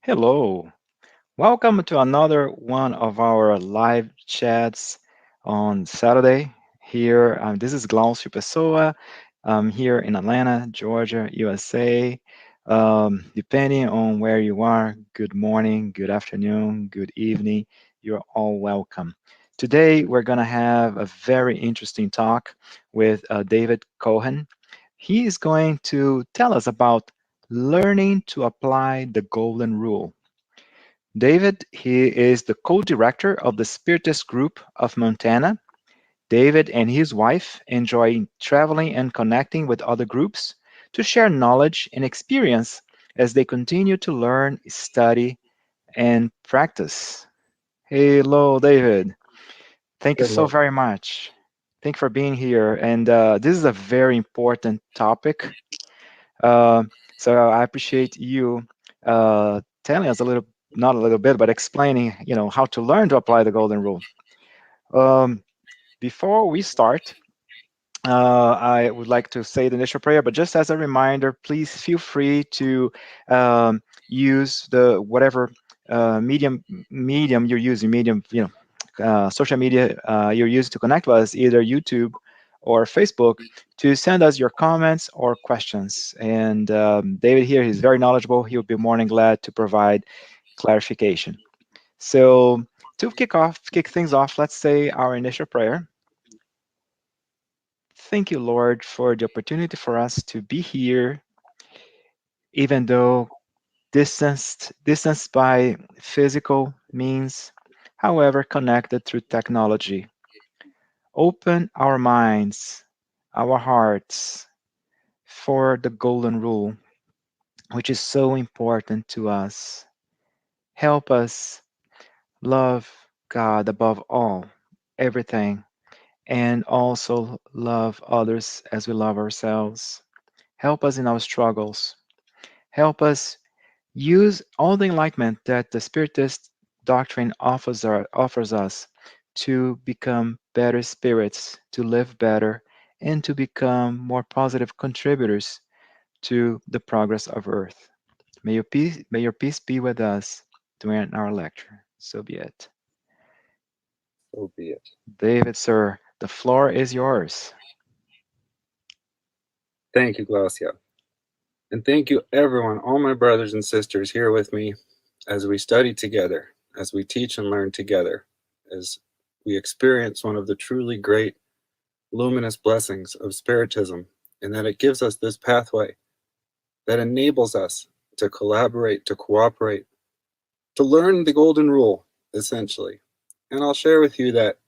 Hello, welcome to another one of our live chats on Saturday. Here, this is Glaucio Pessoa. I'm here in Atlanta, Georgia, USA. Depending on where you are, good morning, good afternoon, good evening. You're all welcome. Today, we're going to have a very interesting talk with David Cohen. He is going to tell us about learning to apply the golden rule. David, he is the co-director of the Spiritist Group of Montana. David and his wife enjoy traveling and connecting with other groups to share knowledge and experience as they continue to learn, study, and practice. Hello, David. Thank you so Hello. very much. Thank you for being here. And this is a very important topic. Uh, so I appreciate you telling us a little, not a little bit, but explaining, how to learn to apply the golden rule. Um, Before we start, I would like to say the initial prayer, but just as a reminder, please feel free to use the whatever medium you're using, social media you're using to connect with us, either YouTube or Facebook, to send us your comments or questions. And David here, he's very knowledgeable. He'll be more than glad to provide clarification. So to kick things off, let's say our initial prayer. Thank you, Lord, for the opportunity for us to be here, even though distanced by physical means, however, connected through technology. Open our minds, our hearts for the golden rule, which is so important to us. Help us love God above all, everything, and also love others as we love ourselves. Help us in our struggles. Help us use all the enlightenment that the Spiritist doctrine offers us to become better spirits, to live better, and to become more positive contributors to the progress of Earth. May your peace be with us during our lecture. So be it. So be it. David, sir, the floor is yours. Thank you, Glaucia. And thank you, everyone, all my brothers and sisters here with me as we study together, as we teach and learn together, as we experience one of the truly great luminous blessings of Spiritism, in that it gives us this pathway that enables us to collaborate, to cooperate, to learn the golden rule, essentially. And I'll share with you that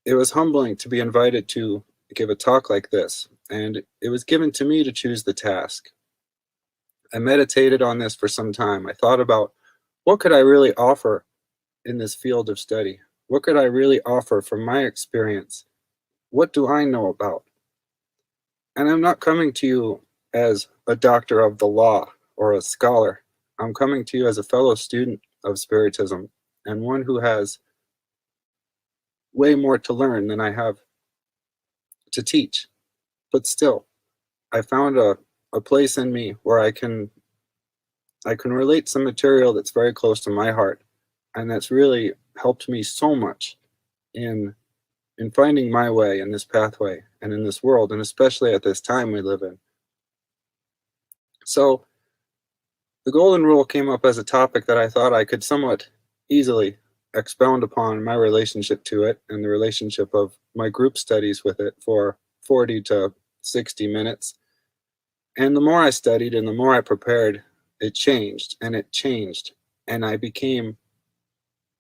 it was humbling to be invited to give a talk like this, and it was given to me to choose the task. I meditated on this for some time. I thought about what could I really offer in this field of study? What could I really offer from my experience? What do I know about? And I'm not coming to you as a doctor of the law or a scholar. I'm coming to you as a fellow student of Spiritism and one who has way more to learn than I have to teach. But still, I found a place in me where I can relate some material that's very close to my heart, and that's really helped me so much in finding my way in this pathway and in this world, and especially at this time we live in. So the golden rule came up as a topic that I thought I could somewhat easily expound upon my relationship to it and the relationship of my group studies with it for 40 to 60 minutes. And the more I studied and the more I prepared, it changed and it changed. And I became,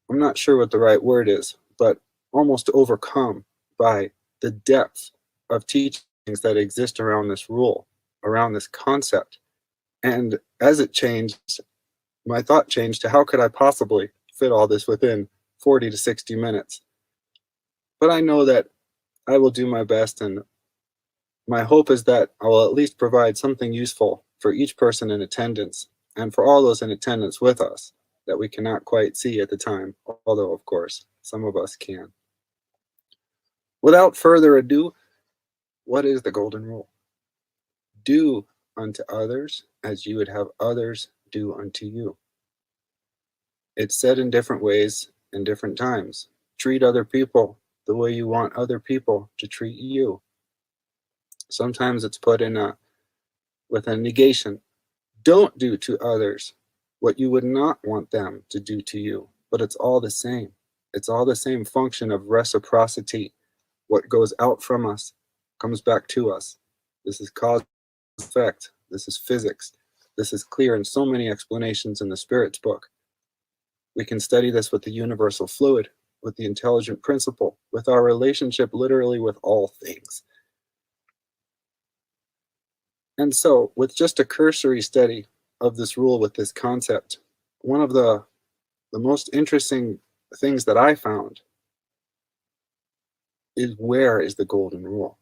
I'm not sure what the right word is, but almost overcome by the depth of teachings that exist around this rule, around this concept. And as it changed, my thought changed to how could I possibly fit all this within 40 to 60 minutes? But I know that I will do my best, and my hope is that I will at least provide something useful for each person in attendance and for all those in attendance with us that we cannot quite see at the time, although, of course, some of us can. Without further ado, what is the golden rule? Do unto others as you would have others do unto you. It's said in different ways in different times. Treat other people the way you want other people to treat you. Sometimes it's put in with a negation. Don't do to others what you would not want them to do to you. But it's all the same. It's all the same function of reciprocity. What goes out from us comes back to us. This is cause and effect. This is physics. This is clear in so many explanations in the Spirit's book. We can study this with the universal fluid, with the intelligent principle, with our relationship literally with all things. And so, with just a cursory study of this rule with this concept, one of the most interesting things that I found is, where is the golden rule?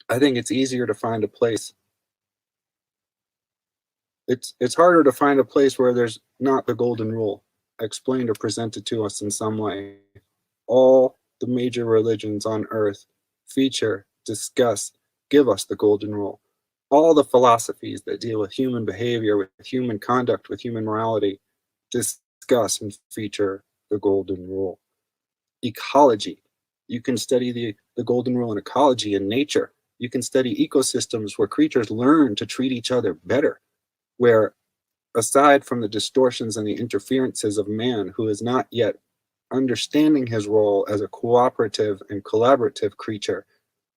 I think it's easier to find a place. It's harder to find a place where there's not the golden rule explained or presented to us in some way. All the major religions on earth feature, discuss, give us the golden rule. All the philosophies that deal with human behavior, with human conduct, with human morality, discuss and feature the golden rule. Ecology. You can study the golden rule in ecology in nature. You can study ecosystems where creatures learn to treat each other better, where aside from the distortions and the interferences of man, who is not yet understanding his role as a cooperative and collaborative creature,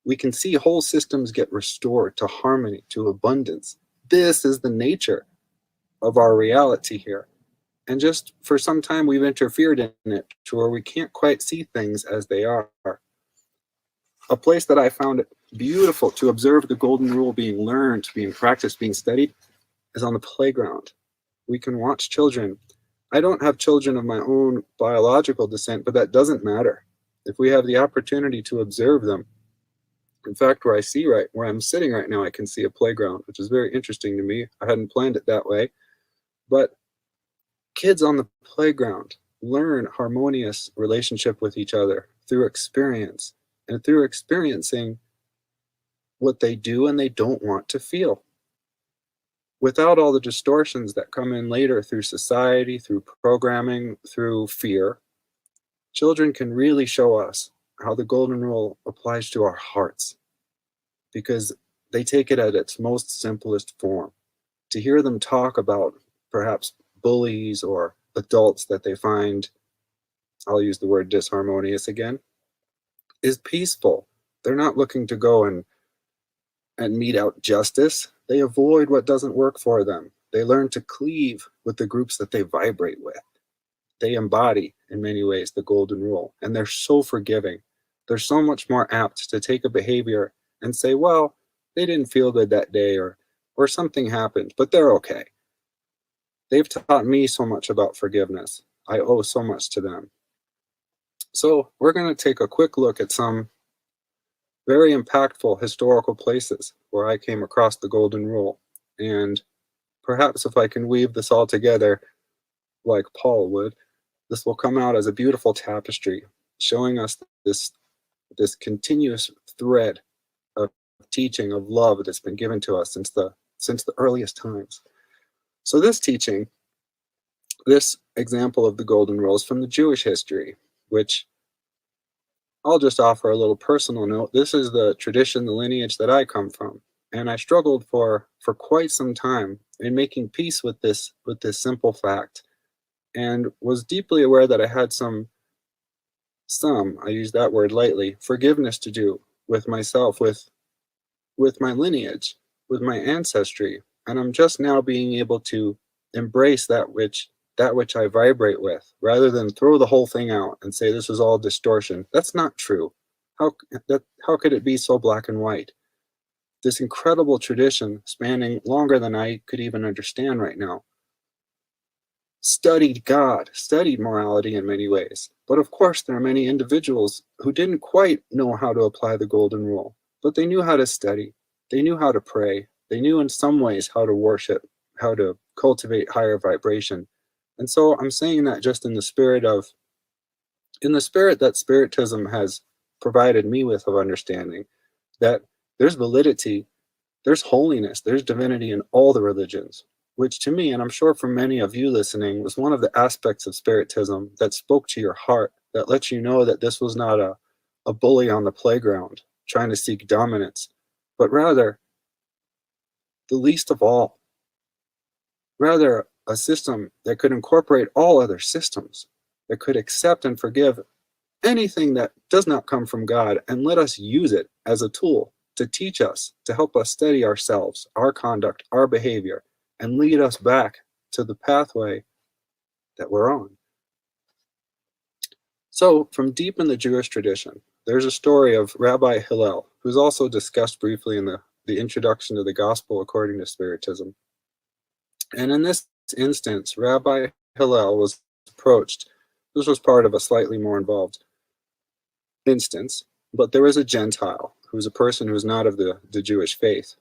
we can see whole systems get restored to harmony, to abundance. This is the nature of our reality here. And just for some time, we've interfered in it to where we can't quite see things as they are. A place that I found it beautiful to observe the golden rule being learned, being practiced, being studied, is on the playground. We can watch children. I don't have children of my own biological descent, but that doesn't matter. If we have the opportunity to observe them, in fact, where I'm sitting right now, I can see a playground, which is very interesting to me. I hadn't planned it that way. But kids on the playground learn harmonious relationship with each other through experience and through experiencing what they do and they don't want to feel. Without all the distortions that come in later through society, through programming, through fear, children can really show us how the golden rule applies to our hearts, because they take it at its most simplest form. To hear them talk about perhaps bullies or adults that they find, I'll use the word disharmonious again, is peaceful. They're not looking to go and mete out justice. They avoid what doesn't work for them. They learn to cleave with the groups that they vibrate with. They embody, in many ways, the golden rule, and they're so forgiving. They're so much more apt to take a behavior and say, well, they didn't feel good that day, or something happened, but they're okay. They've taught me so much about forgiveness. I owe so much to them. So we're going to take a quick look at some very impactful historical places where I came across the golden rule. And perhaps if I can weave this all together like Paul would, this will come out as a beautiful tapestry, showing us this continuous thread of teaching, of love that's been given to us since the earliest times. So this teaching, this example of the golden rule, is from the Jewish history, which I'll just offer a little personal note. This is the tradition, the lineage that I come from, and I struggled for quite some time in making peace with this simple fact, and was deeply aware that I had some, I use that word lightly, forgiveness to do with myself, with my lineage, with my ancestry, and I'm just now being able to embrace that which I vibrate with, rather than throw the whole thing out and say this is all distortion. That's not true. How could it be so black and white? This incredible tradition, spanning longer than I could even understand right now, studied God, studied morality in many ways. But of course, there are many individuals who didn't quite know how to apply the golden rule, but they knew how to study, they knew how to pray, they knew in some ways how to worship, how to cultivate higher vibration. And so I'm saying that just in the spirit that Spiritism has provided me with of understanding, that there's validity, there's holiness, there's divinity in all the religions, which to me, and I'm sure for many of you listening, was one of the aspects of Spiritism that spoke to your heart, that lets you know that this was not a bully on the playground trying to seek dominance, but rather the least of all, rather a system that could incorporate all other systems, that could accept and forgive anything that does not come from God, and let us use it as a tool to teach us, to help us steady ourselves, our conduct, our behavior, and lead us back to the pathway that we're on. So, from deep in the Jewish tradition, there's a story of Rabbi Hillel, who's also discussed briefly in the introduction to the Gospel according to Spiritism. And in this instance, Rabbi Hillel was approached. This was part of a slightly more involved instance, but there was a Gentile who's a person who's not of the Jewish faith.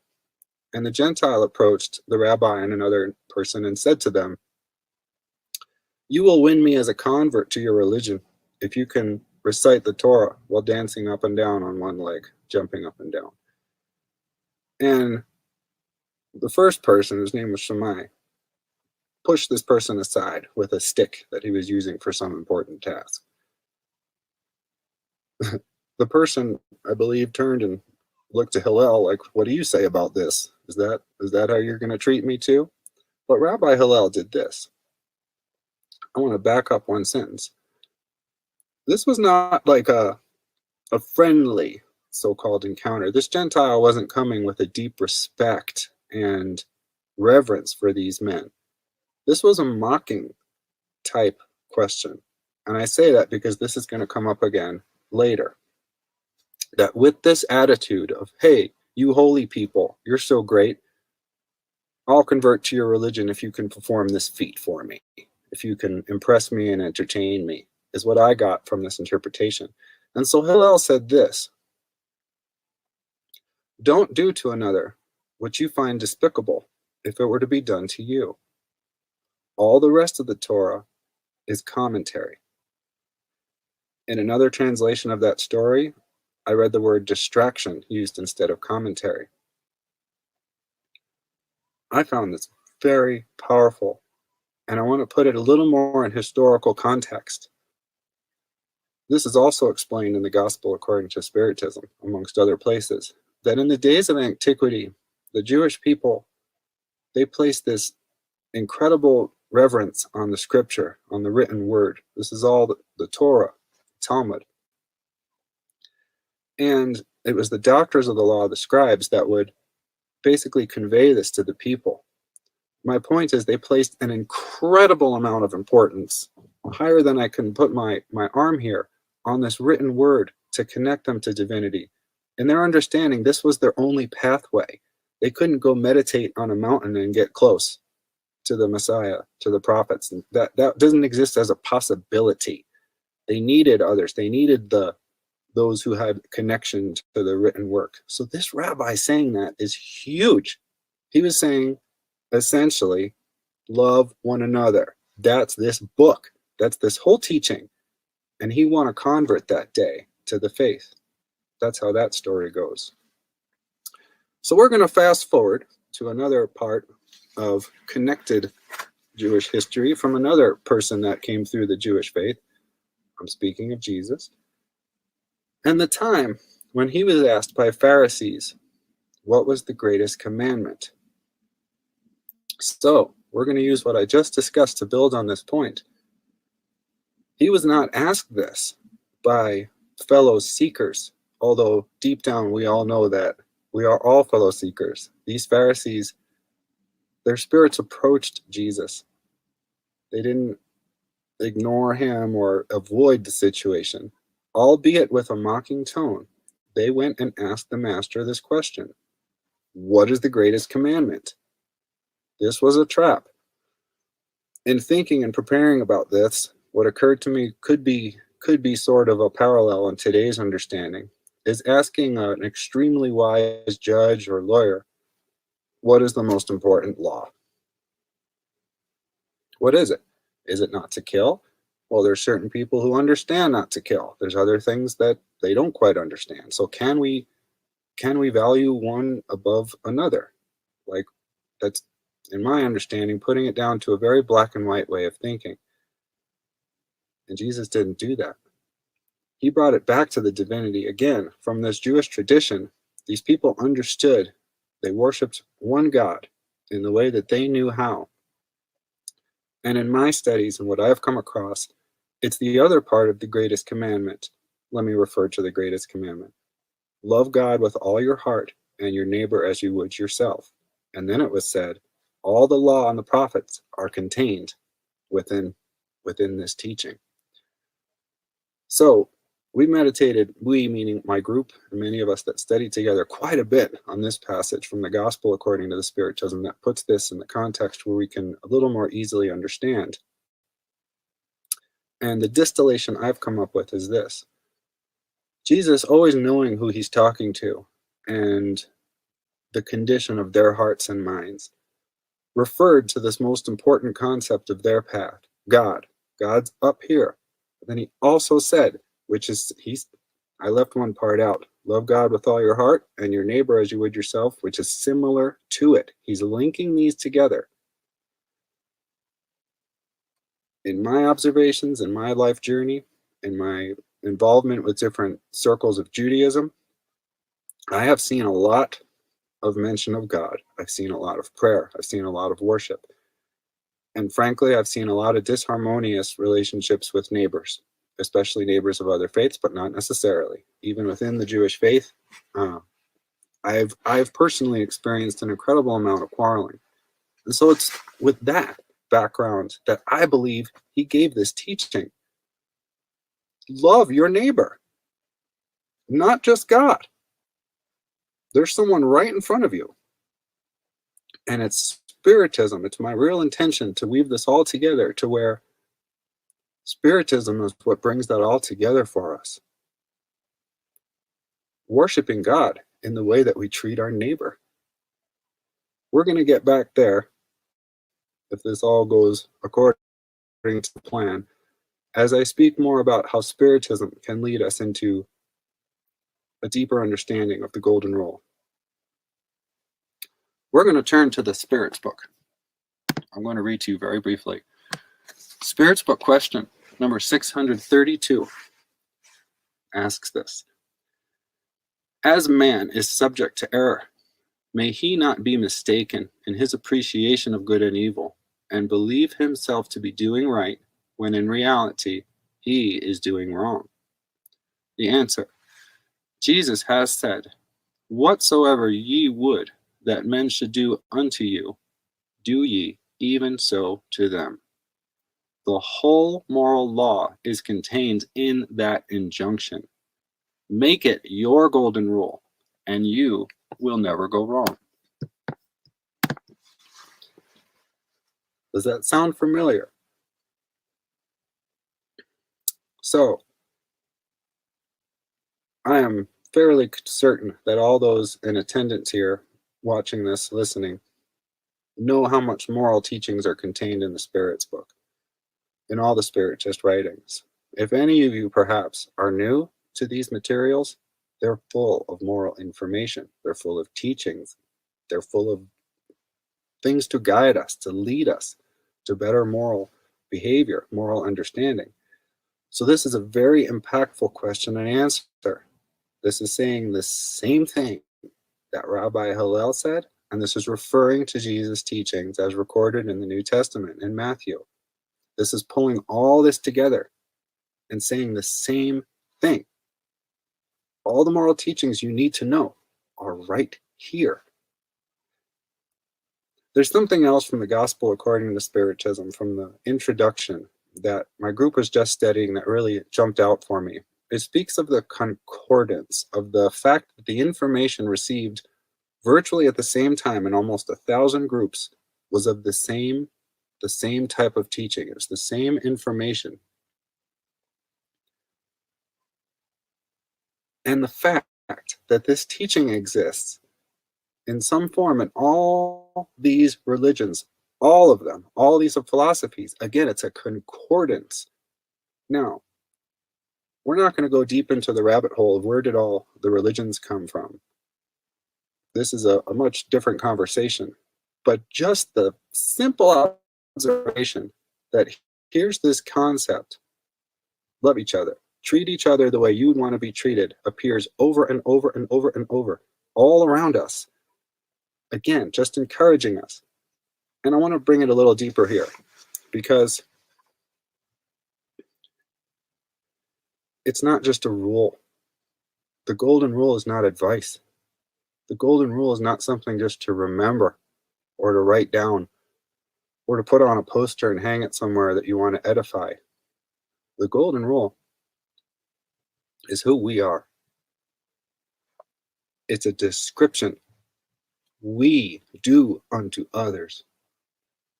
And the Gentile approached the rabbi and another person and said to them, "You will win me as a convert to your religion if you can recite the Torah while dancing up and down on one leg, jumping up and down." And the first person, whose name was Shammai, pushed this person aside with a stick that he was using for some important task. The person, I believe, turned and looked to Hillel like, "What do you say about this? Is that how you're going to treat me too?" But Rabbi Hillel did this. I want to back up one sentence. This was not like a friendly so-called encounter. This Gentile wasn't coming with a deep respect and reverence for these men. This was a mocking type question. And I say that because this is going to come up again later. That with this attitude of, "Hey, you holy people, you're so great, I'll convert to your religion if you can perform this feat for me, if you can impress me and entertain me," is what I got from this interpretation. And so Hillel said this: "Don't do to another what you find despicable if it were to be done to you. All the rest of the Torah is commentary." In another translation of that story, I read the word distraction used instead of commentary. I found this very powerful, and I want to put it a little more in historical context. This is also explained in the Gospel according to Spiritism, amongst other places, that in the days of antiquity, the Jewish people, they placed this incredible reverence on the scripture, on the written word. This is all the Torah, Talmud. And it was the doctors of the law, the scribes, that would basically convey this to the people. My point is, they placed an incredible amount of importance, higher than I can put my arm here, on this written word to connect them to divinity. In their understanding, this was their only pathway. They couldn't go meditate on a mountain and get close to the Messiah, to the prophets. That doesn't exist as a possibility. They needed others. They needed those who had connection to the written work. So this rabbi saying that is huge. He was saying, essentially, love one another. That's this book. That's this whole teaching. And he won a convert that day to the faith. That's how that story goes. So we're going to fast forward to another part of connected Jewish history from another person that came through the Jewish faith. I'm speaking of Jesus. And the time when he was asked by Pharisees, what was the greatest commandment? So we're going to use what I just discussed to build on this point. He was not asked this by fellow seekers, although deep down we all know that we are all fellow seekers. These Pharisees Their spirits approached Jesus. They didn't ignore him or avoid the situation. Albeit with a mocking tone, they went and asked the master this question: what is the greatest commandment? This was a trap. In thinking and preparing about this, what occurred to me could be sort of a parallel in today's understanding, is asking an extremely wise judge or lawyer, what is the most important law? What is it? Is it not to kill? Well, there's certain people who understand not to kill. There's other things that they don't quite understand. So can we value one above another? Like, that's, in my understanding, putting it down to a very black and white way of thinking. And Jesus didn't do that. He brought it back to the divinity again. From this Jewish tradition, these people understood they worshiped one God in the way that they knew how. And in my studies and what I've come across, it's the other part of the greatest commandment. Let me refer to the greatest commandment. Love God with all your heart and your neighbor as you would yourself. And then it was said, all the law and the prophets are contained within this teaching. So we meditated, we meaning my group and many of us that studied together, quite a bit on this passage from the Gospel according to the Spiritism that puts this in the context where we can a little more easily understand. And the distillation I've come up with is this: Jesus, always knowing who he's talking to and the condition of their hearts and minds, referred to this most important concept of their path, God. God's up here. But then he also said, I left one part out, love God with all your heart and your neighbor as you would yourself, which is similar to it. He's linking these together. In my observations, in my life journey, in my involvement with different circles of Judaism, I have seen a lot of mention of God. I've seen a lot of prayer. I've seen a lot of worship. And frankly, I've seen a lot of disharmonious relationships with neighbors, especially neighbors of other faiths, but not necessarily. Even within the Jewish faith, I've personally experienced an incredible amount of quarreling. And so it's with that background that I believe he gave this teaching. Love your neighbor, not just God. There's someone right in front of you. And it's Spiritism. It's my real intention to weave this all together to where Spiritism is what brings that all together for us. Worshiping God in the way that we treat our neighbor. We're going to get back there, if this all goes according to the plan, as I speak more about how Spiritism can lead us into a deeper understanding of the Golden Rule. We're going to turn to the Spirits book. I'm going to read to you very briefly. Spirits book question number 632 asks this: as man is subject to error, may he not be mistaken in his appreciation of good and evil, and believe himself to be doing right when in reality he is doing wrong. The answer: Jesus has said, whatsoever ye would that men should do unto you, do ye even so to them. The whole moral law is contained in that injunction. Make it your golden rule, and you will never go wrong. Does that sound familiar? So, I am fairly certain that all those in attendance here, watching this, listening, know how much moral teachings are contained in the Spirits book, in all the Spiritist writings. If any of you perhaps are new to these materials, they're full of moral information. They're full of teachings. They're full of things to guide us, to lead us to better moral behavior, moral understanding. So this is a very impactful question and answer. This is saying the same thing that Rabbi Hillel said, and this is referring to Jesus' teachings as recorded in the New Testament in Matthew. This is pulling all this together and saying the same thing. All the moral teachings you need to know are right here. There's something else from the Gospel according to Spiritism, from the introduction that my group was just studying that really jumped out for me. It speaks of the concordance, of the fact that the information received virtually at the same time in almost 1,000 groups was of the same type of teaching. It was the same information. And the fact that this teaching exists in some form in all these religions, all of them, all these philosophies, again, it's a concordance. Now, we're not going to go deep into the rabbit hole of where did all the religions come from. This is a much different conversation. But just the simple observation that here's this concept, love each other, treat each other the way you'd want to be treated, appears over and over and over and over, all around us. Again, just encouraging us. And I want to bring it a little deeper here, because it's not just a rule. The golden rule is not advice. The golden rule is not something just to remember or to write down or to put on a poster and hang it somewhere that you want to edify. The golden rule is who we are. It's a description. We do unto others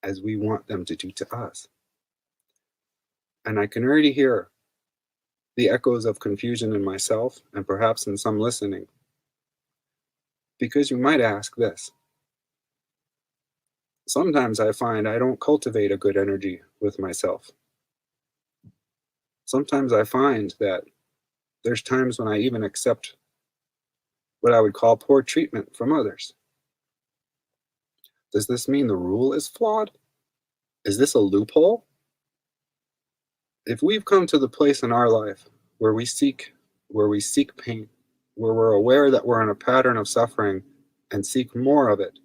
as we want them to do to us. And I can already hear the echoes of confusion in myself and perhaps in some listening. Because you might ask this. Sometimes I find I don't cultivate a good energy with myself. Sometimes I find that there's times when I even accept what I would call poor treatment from others. Does this mean the rule is flawed? Is this a loophole? If we've come to the place in our life where we seek pain, where we're aware that we're in a pattern of suffering and seek more of it,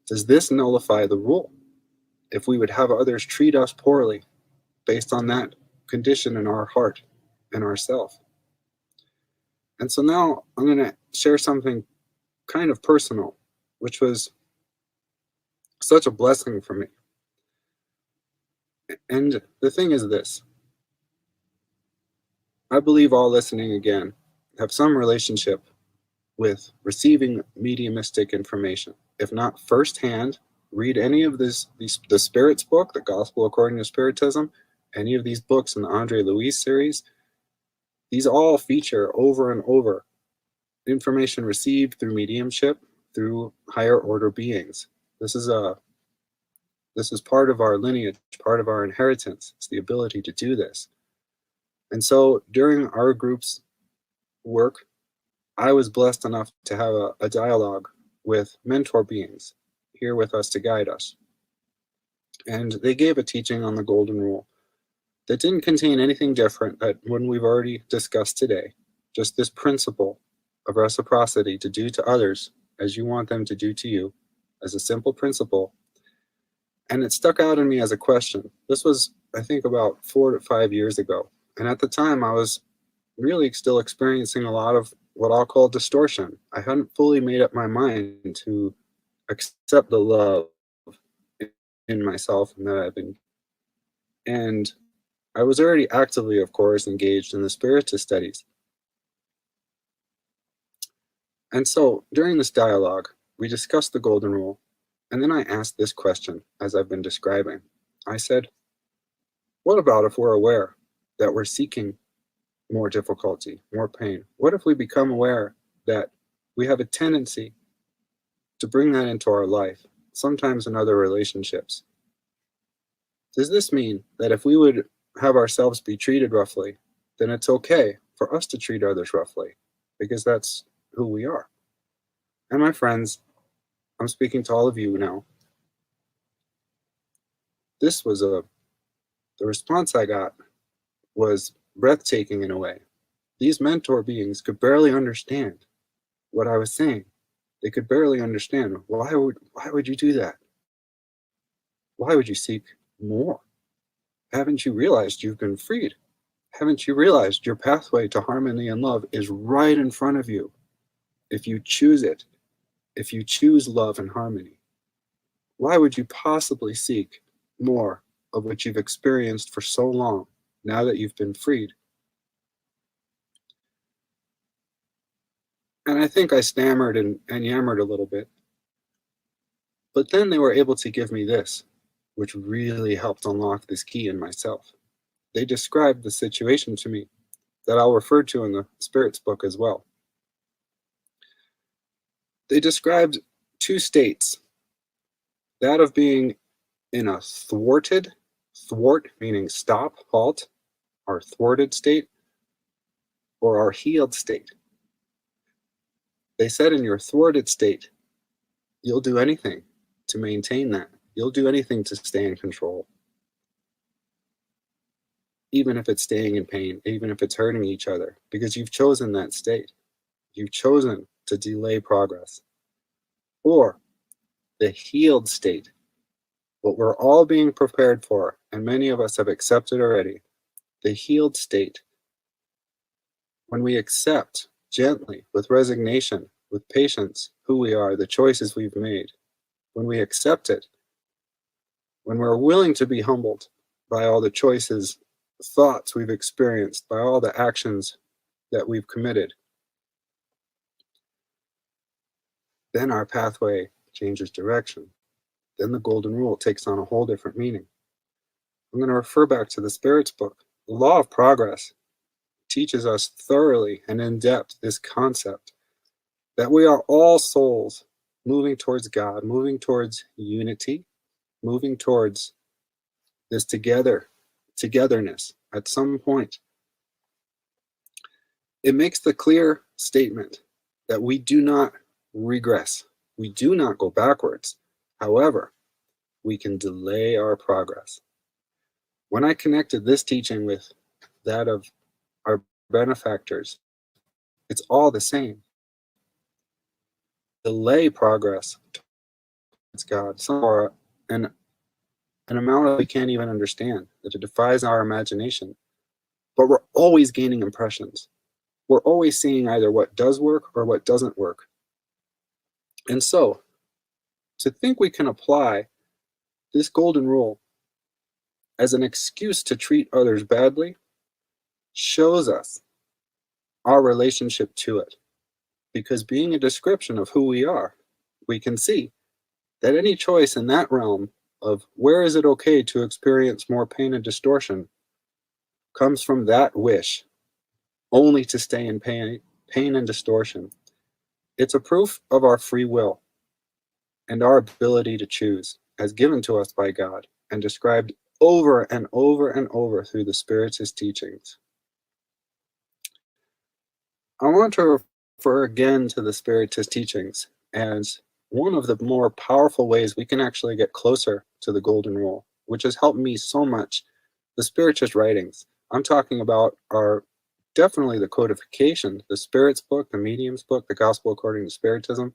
does this nullify the rule? If we would have others treat us poorly based on that condition in our heart and ourself. And so now I'm going to share something kind of personal, which was such a blessing for me. And the thing is this. I believe all listening again have some relationship with receiving mediumistic information. If not firsthand, read any of the Spirit's book, the Gospel According to Spiritism, any of these books in the Andre Louis series. These all feature over and over information received through mediumship, through higher order beings. This is part of our lineage, part of our inheritance. It's the ability to do this. And so during our group's work, I was blessed enough to have a dialogue with mentor beings here with us to guide us. And they gave a teaching on the golden rule that didn't contain anything different than what we've already discussed today. Just this principle of reciprocity, to do to others as you want them to do to you, as a simple principle. And it stuck out in me as a question. This was, I think, about 4 to 5 years ago. And at the time, I was really still experiencing a lot of what I'll call distortion. I hadn't fully made up my mind to accept the love in myself and that I've been. And I was already actively, of course, engaged in the Spiritist studies. And so during this dialogue, we discussed the golden rule. And then I asked this question, as I've been describing. I said, what about if we're aware that we're seeking more difficulty, more pain? What if we become aware that we have a tendency to bring that into our life, sometimes in other relationships? Does this mean that if we would have ourselves be treated roughly, then it's okay for us to treat others roughly, because that's who we are? And my friends, I'm speaking to all of you now. The response I got was breathtaking in a way. These mentor beings could barely understand what I was saying. They could barely understand, why would you do that? Why would you seek more? Haven't you realized you've been freed? Haven't you realized your pathway to harmony and love is right in front of you? If you choose it, if you choose love and harmony. Why would you possibly seek more of what you've experienced for so long now that you've been freed? And I think I stammered and yammered a little bit. But then they were able to give me this, which really helped unlock this key in myself. They described the situation to me that I'll refer to in the Spirits book as well. They described two states, that of being in a thwarted, thwart meaning stop, halt, our thwarted state, or our healed state. They said in your thwarted state, you'll do anything to maintain that. You'll do anything to stay in control. Even if it's staying in pain, even if it's hurting each other, because you've chosen that state. You've chosen to delay progress. Or the healed state, what we're all being prepared for, and many of us have accepted already, the healed state. When we accept gently, with resignation, with patience, who we are, the choices we've made, when we accept it, when we're willing to be humbled by all the choices, thoughts we've experienced, by all the actions that we've committed, then our pathway changes direction. Then the golden rule takes on a whole different meaning. I'm going to refer back to the Spirits book. The law of progress teaches us thoroughly and in depth this concept that we are all souls moving towards God, moving towards unity, moving towards this togetherness at some point. It makes the clear statement that we do not regress. We do not go backwards. However, we can delay our progress. When I connected this teaching with that of our benefactors, it's all the same. Delay progress towards God, or an amount that we can't even understand, that it defies our imagination. But we're always gaining impressions. We're always seeing either what does work or what doesn't work. And so, to think we can apply this golden rule as an excuse to treat others badly shows us our relationship to it. Because being a description of who we are, we can see that any choice in that realm of where is it okay to experience more pain and distortion comes from that wish only to stay in pain and distortion. It's a proof of our free will and our ability to choose as given to us by God and described over and over and over through the Spiritist teachings. I want to refer again to the Spiritist teachings as one of the more powerful ways we can actually get closer to the golden rule, which has helped me so much. The Spiritist writings I'm talking about are definitely the codification, the Spirits book, the Mediums book, the Gospel According to Spiritism,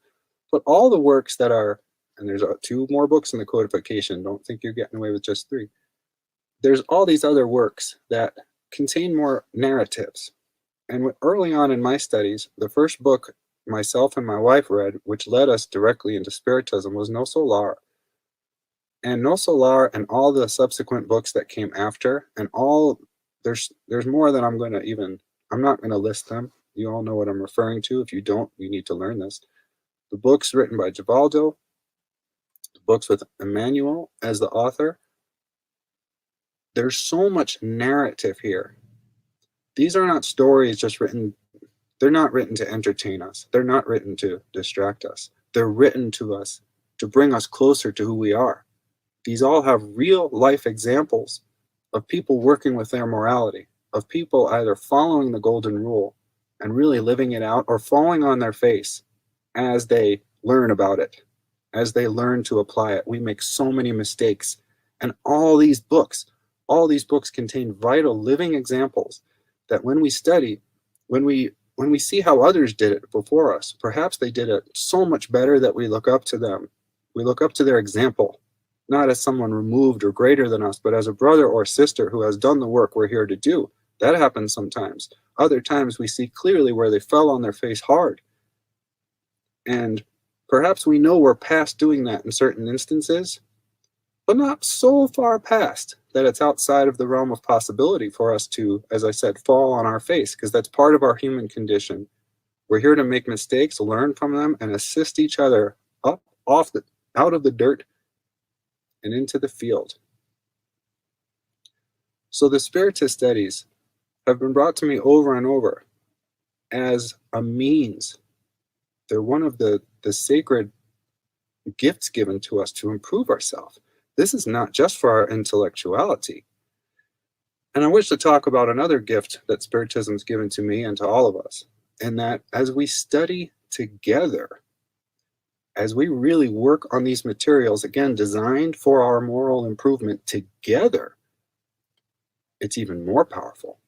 but all the works that are, and there's 2 more books in the codification, don't think you're getting away with just 3. There's all these other works that contain more narratives. And early on in my studies, the first book myself and my wife read, which led us directly into Spiritism, was No Solar. And No Solar and all the subsequent books that came after, and all, there's more that I'm not going to list them. You all know what I'm referring to. If you don't, you need to learn this. The books written by Givaldo, the books with Emmanuel as the author, there's so much narrative here. These are not stories just written, they're not written to entertain us. They're not written to distract us. They're written to us to bring us closer to who we are. These all have real life examples of people working with their morality, of people either following the golden rule and really living it out or falling on their face as they learn about it, as they learn to apply it. We make so many mistakes. And all these books contain vital living examples that when we study, when we see how others did it before us, perhaps they did it so much better that we look up to them. We look up to their example, not as someone removed or greater than us, but as a brother or sister who has done the work we're here to do. That happens sometimes. Other times we see clearly where they fell on their face hard. And Perhaps we know we're past doing that in certain instances, but not so far past that it's outside of the realm of possibility for us to, as I said, fall on our face, because that's part of our human condition. We're here to make mistakes, learn from them, and assist each other up, out of the dirt and into the field. So the Spiritist studies have been brought to me over and over as a means. They're one of the sacred gifts given to us to improve ourselves. This is not just for our intellectuality. And I wish to talk about another gift that Spiritism has given to me and to all of us, and that as we study together, as we really work on these materials, again, designed for our moral improvement together, it's even more powerful.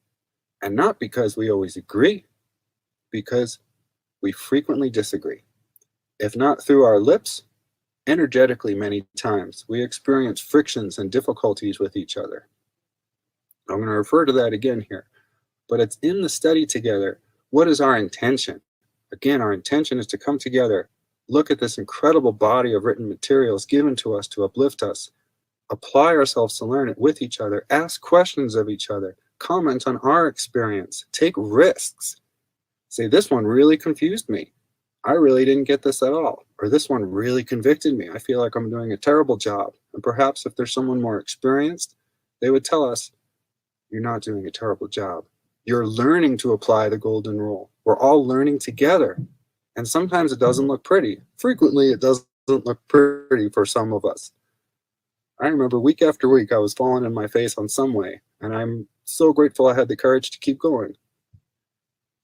And not because we always agree, because we frequently disagree. If not through our lips, energetically many times, we experience frictions and difficulties with each other. I'm going to refer to that again here. But it's in the study together. What is our intention? Again, our intention is to come together, look at this incredible body of written materials given to us to uplift us, apply ourselves to learn it with each other, ask questions of each other, comment on our experience, take risks. Say, this one really confused me. I really didn't get this at all. Or this one really convicted me. I feel like I'm doing a terrible job. And perhaps if there's someone more experienced, they would tell us, you're not doing a terrible job. You're learning to apply the golden rule. We're all learning together. And sometimes it doesn't look pretty. Frequently, it doesn't look pretty for some of us. I remember week after week, I was falling in my face on some way. And I'm so grateful I had the courage to keep going.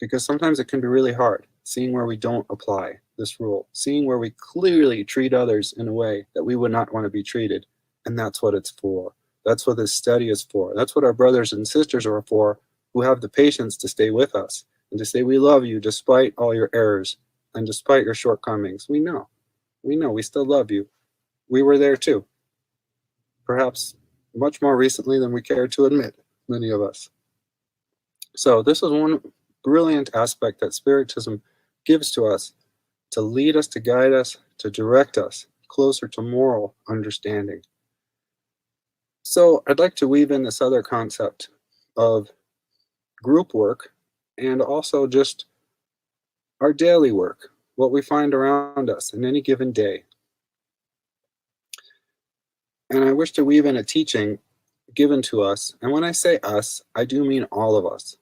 Because sometimes it can be really hard, seeing where we don't apply this rule, seeing where we clearly treat others in a way that we would not want to be treated. And that's what it's for. That's what this study is for. That's what our brothers and sisters are for, who have the patience to stay with us and to say, we love you despite all your errors and despite your shortcomings. We know, we still love you. We were there too. Perhaps much more recently than we care to admit, many of us. So this is one brilliant aspect that Spiritism gives to us to lead us, to guide us, to direct us closer to moral understanding. So I'd like to weave in this other concept of group work and also just our daily work, what we find around us in any given day. And I wish to weave in a teaching given to us. And when I say us, I do mean all of us.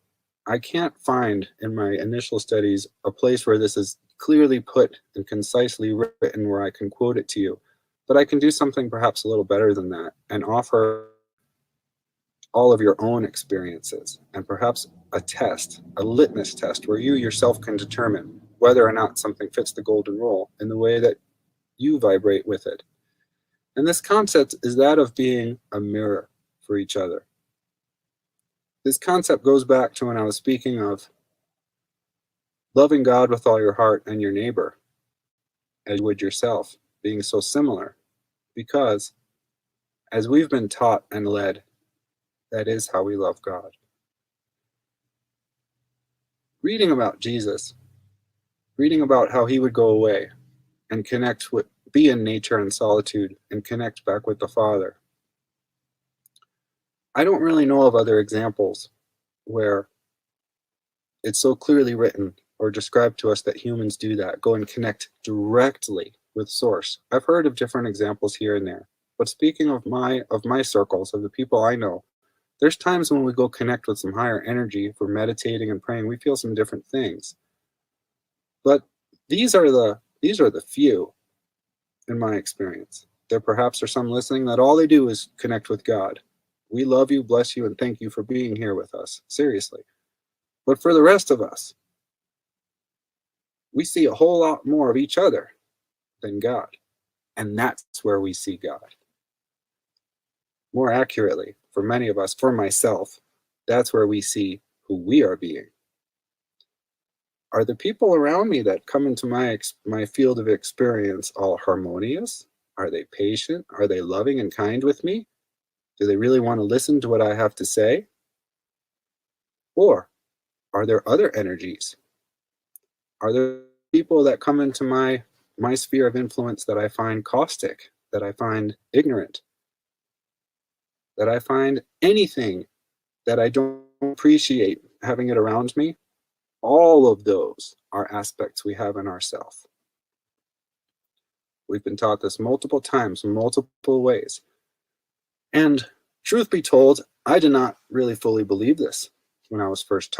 I can't find in my initial studies a place where this is clearly put and concisely written where I can quote it to you. But I can do something perhaps a little better than that and offer all of your own experiences and perhaps a test, a litmus test, where you yourself can determine whether or not something fits the golden rule in the way that you vibrate with it. And this concept is that of being a mirror for each other. This concept goes back to when I was speaking of loving God with all your heart and your neighbor as you would yourself, being so similar, because as we've been taught and led, that is how we love God. Reading about Jesus, reading about how he would go away and connect with, be in nature and solitude and connect back with the Father. I don't really know of other examples where it's so clearly written or described to us that humans do that, go and connect directly with Source. I've heard of different examples here and there, but speaking of my circles, of the people I know, there's times when we go connect with some higher energy. If we're meditating and praying, we feel some different things. But these are the few, in my experience. There perhaps are some listening that all they do is connect with God. We love you, bless you, and thank you for being here with us. Seriously. But for the rest of us, we see a whole lot more of each other than God. And that's where we see God. More accurately, for many of us, for myself, that's where we see who we are being. Are the people around me that come into my field of experience all harmonious? Are they patient? Are they loving and kind with me? Do they really want to listen to what I have to say? Or are there other energies? Are there people that come into my my sphere of influence that I find caustic, that I find ignorant, that I find anything that I don't appreciate having it around me, all of those are aspects we have in ourself. We've been taught this multiple times, in multiple ways. And truth be told, I did not really fully believe this when I was first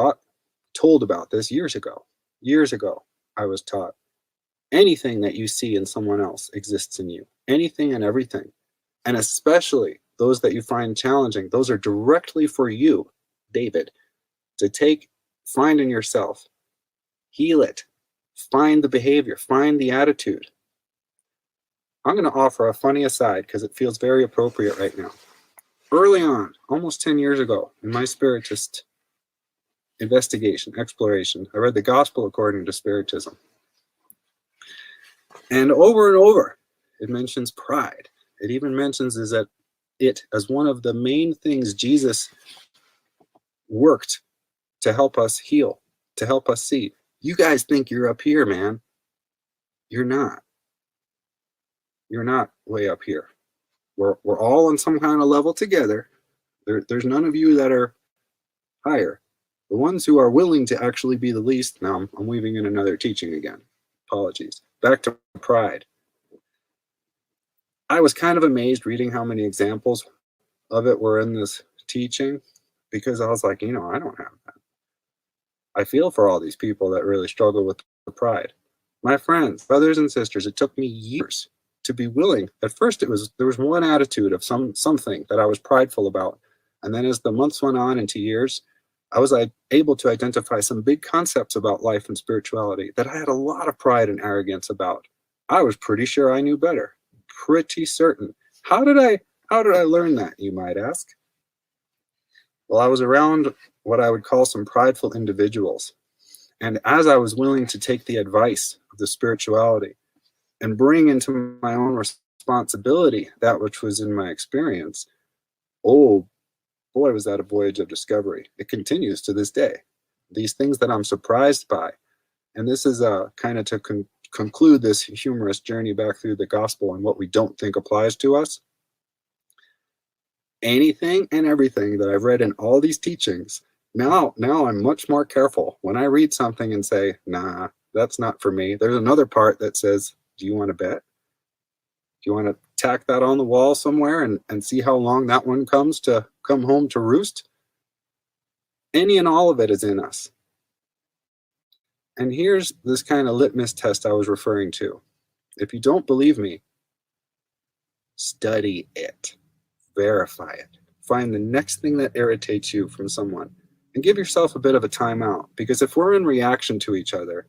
told about this years ago. Years ago, I was taught anything that you see in someone else exists in you. Anything and everything. And especially those that you find challenging, those are directly for you, David, to take, find in yourself, heal it, find the behavior, find the attitude. I'm going to offer a funny aside because it feels very appropriate right now. Early on, almost 10 years ago, in my Spiritist investigation, exploration, I read the Gospel according to Spiritism. And over, it mentions pride. It even mentions it as one of the main things Jesus worked to help us heal, to help us see. You guys think you're up here, man. You're not. You're not way up here. We're all on some kind of level together. There's none of you that are higher. The ones who are willing to actually be the least. Now I'm weaving in another teaching again. Apologies. Back to pride. I was kind of amazed reading how many examples of it were in this teaching, because I was like, I don't have that. I feel for all these people that really struggle with the pride. My friends, brothers and sisters, it took me years to be willing. At first, there was one attitude of something that I was prideful about. And then as the months went on into years, I was able to identify some big concepts about life and spirituality that I had a lot of pride and arrogance about. I was pretty sure I knew better. Pretty certain. How did I learn that, you might ask? Well, I was around what I would call some prideful individuals. And as I was willing to take the advice of the spirituality and bring into my own responsibility that which was in my experience, oh boy, was that a voyage of discovery. It continues to this day. These things that I'm surprised by. And this is kind of to conclude this humorous journey back through the gospel and what we don't think applies to us. Anything and everything that I've read in all these teachings, now I'm much more careful when I read something and say, nah, that's not for me. There's another part that says, do you want to bet? Do you want to tack that on the wall somewhere and see how long that one comes to come home to roost? Any and all of it is in us. And here's this kind of litmus test I was referring to. If you don't believe me, study it. Verify it. Find the next thing that irritates you from someone and give yourself a bit of a timeout, because if we're in reaction to each other,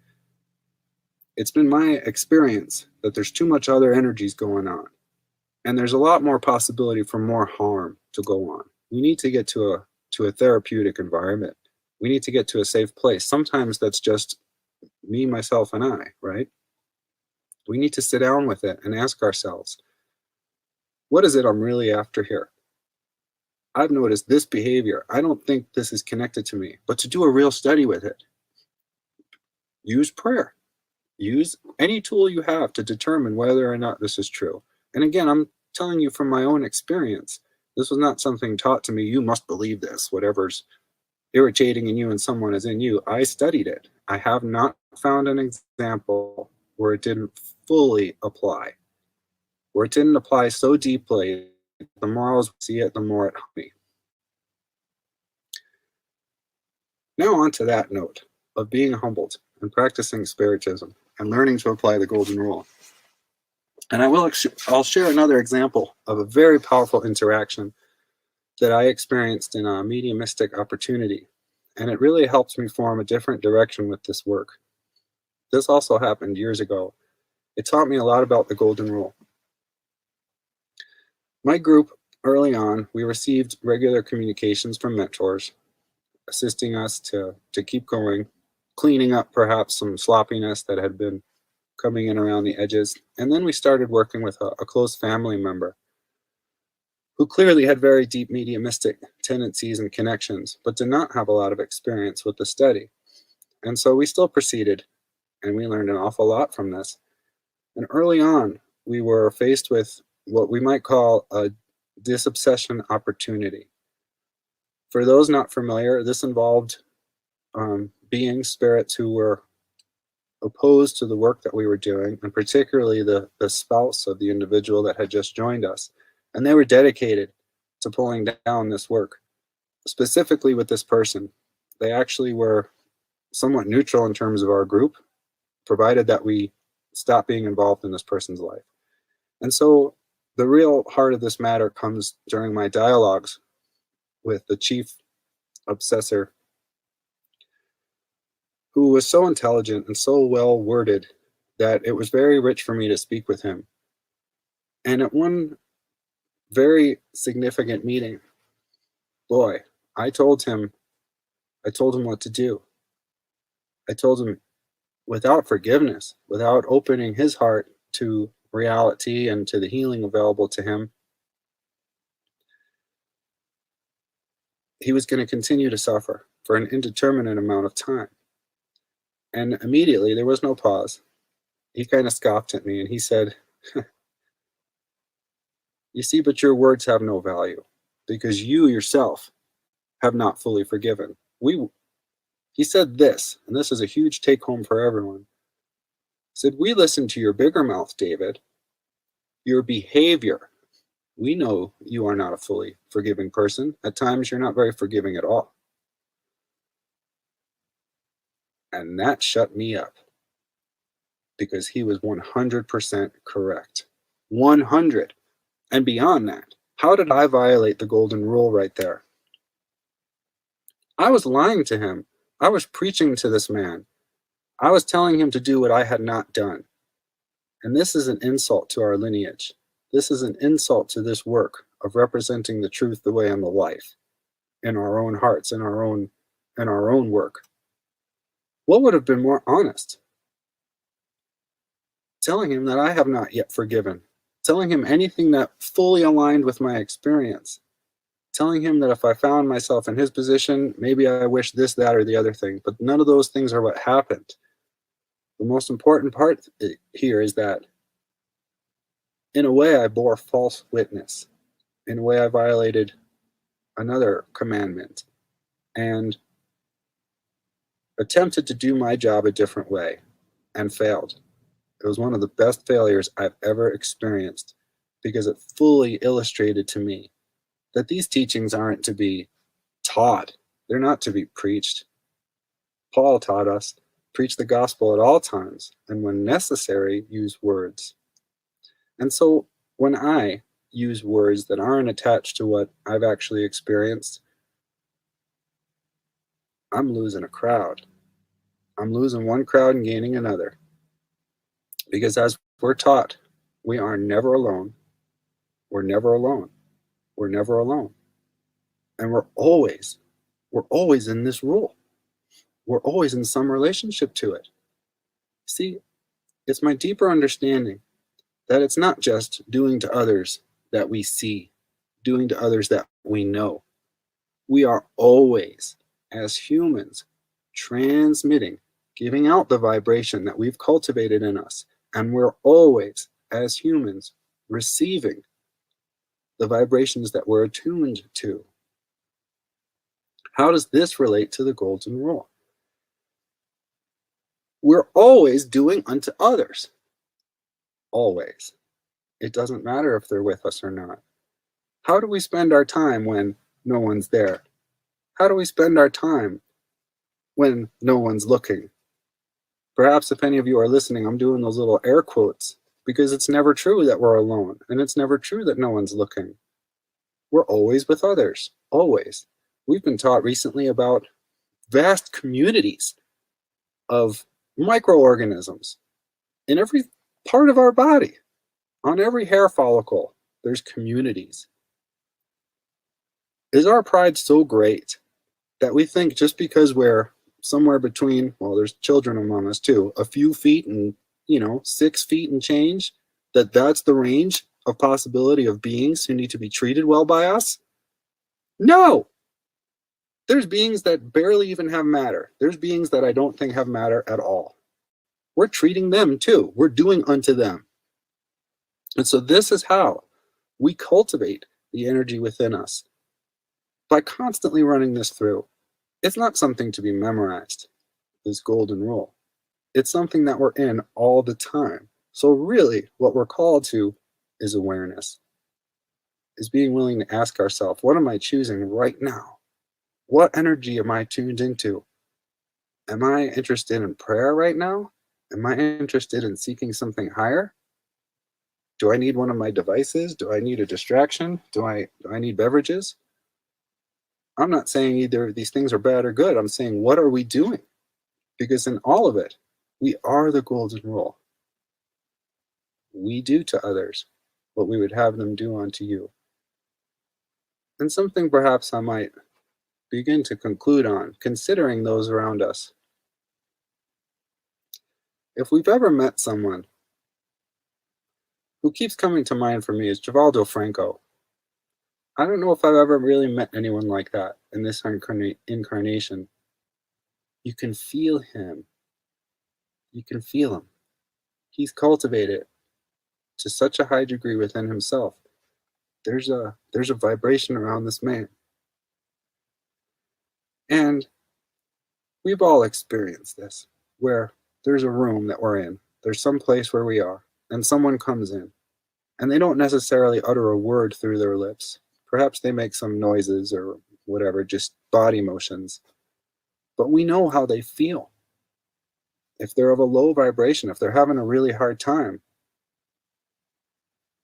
it's been my experience that there's too much other energies going on, and there's a lot more possibility for more harm to go on. We need to get to a therapeutic environment. We need to get to a safe place. Sometimes that's just me, myself, and I, right? We need to sit down with it and ask ourselves, what is it I'm really after here? I've noticed this behavior. I don't think this is connected to me, but to do a real study with it, use prayer. Use any tool you have to determine whether or not this is true. And again, I'm telling you from my own experience. This was not something taught to me. You must believe this. Whatever's irritating in you and someone is in you. I studied it. I have not found an example where it didn't fully apply. Where it didn't apply so deeply, the more I see it, the more it helped me. Now on to that note of being humbled and practicing Spiritism and learning to apply the Golden Rule. And I'll share another example of a very powerful interaction that I experienced in a mediumistic opportunity. And it really helped me form a different direction with this work. This also happened years ago. It taught me a lot about the Golden Rule. My group, early on, we received regular communications from mentors, assisting us to keep going, cleaning up perhaps some sloppiness that had been coming in around the edges. And then we started working with a close family member who clearly had very deep mediumistic tendencies and connections, but did not have a lot of experience with the study. And so we still proceeded, and we learned an awful lot from this. And early on, we were faced with what we might call a disobsession opportunity. For those not familiar, this involved beings, spirits who were opposed to the work that we were doing, and particularly the spouse of the individual that had just joined us. And they were dedicated to pulling down this work, specifically with this person. They actually were somewhat neutral in terms of our group, provided that we stop being involved in this person's life. And so the real heart of this matter comes during my dialogues with the chief obsessor, who was so intelligent and so well worded that it was very rich for me to speak with him. And at one very significant meeting, boy, I told him what to do. I told him, without forgiveness, without opening his heart to reality and to the healing available to him, he was going to continue to suffer for an indeterminate amount of time. And immediately, there was no pause. He kind of scoffed at me and he said, "You see, but your words have no value because you yourself have not fully forgiven." He said this, and this is a huge take home for everyone. He said, "We listen to your bigger mouth, David. Your behavior. We know you are not a fully forgiving person. At times, you're not very forgiving at all." And that shut me up because he was 100% correct. 100. And beyond that, how did I violate the golden rule right there? I was lying to him. I was preaching to this man. I was telling him to do what I had not done. And this is an insult to our lineage. This is an insult to this work of representing the truth, the way, and the life in our own hearts, in our own work. What would have been more honest? Telling him that I have not yet forgiven. Telling him anything that fully aligned with my experience. Telling him that if I found myself in his position, maybe I wish this, that, or the other thing. But none of those things are what happened. The most important part here is that, in a way, I bore false witness. In a way, I violated another commandment and attempted to do my job a different way and failed. It was one of the best failures I've ever experienced because it fully illustrated to me that these teachings aren't to be taught. They're not to be preached. Paul taught us, preach the gospel at all times, and when necessary, use words. And so when I use words that aren't attached to what I've actually experienced, I'm losing a crowd. I'm losing one crowd and gaining another. Because as we're taught, we are never alone. We're never alone. We're never alone. And we're always in this rule. We're always in some relationship to it. See, it's my deeper understanding that it's not just doing to others that we see, doing to others that we know. We are always, as humans, transmitting, giving out the vibration that we've cultivated in us. And we're always, as humans, receiving the vibrations that we're attuned to. How does this relate to the golden rule? We're always doing unto others. Always. It doesn't matter if they're with us or not. How do we spend our time when no one's there? How do we spend our time when no one's looking? Perhaps if any of you are listening, I'm doing those little air quotes because it's never true that we're alone, and it's never true that no one's looking. We're always with others, always. We've been taught recently about vast communities of microorganisms in every part of our body. On every hair follicle, there's communities. Is our pride so great that we think just because we're somewhere between, well, there's children among us too, a few feet and, 6 feet and change, that's the range of possibility of beings who need to be treated well by us? No! There's beings that barely even have matter. There's beings that I don't think have matter at all. we're treating them too. We're doing unto them. And so this is how we cultivate the energy within us, by constantly running this through. It's not something to be memorized, this golden rule. It's something that we're in all the time. So really, what we're called to is awareness, is being willing to ask ourselves, what am I choosing right now? What energy am I tuned into? Am I interested in prayer right now? Am I interested in seeking something higher? Do I need one of my devices? Do I need a distraction? Do I need beverages? I'm not saying either of these things are bad or good. I'm saying, what are we doing? Because in all of it, we are the golden rule. We do to others what we would have them do unto you. And something perhaps I might begin to conclude on, considering those around us. If we've ever met someone who keeps coming to mind for me is Givaldo Franco. I don't know if I've ever really met anyone like that in this incarnation. You can feel him. You can feel him. He's cultivated to such a high degree within himself. There's a vibration around this man. And we've all experienced this, where there's a room that we're in, there's some place where we are, and someone comes in, and they don't necessarily utter a word through their lips. Perhaps they make some noises or whatever, just body motions. But we know how they feel. If they're of a low vibration, if they're having a really hard time,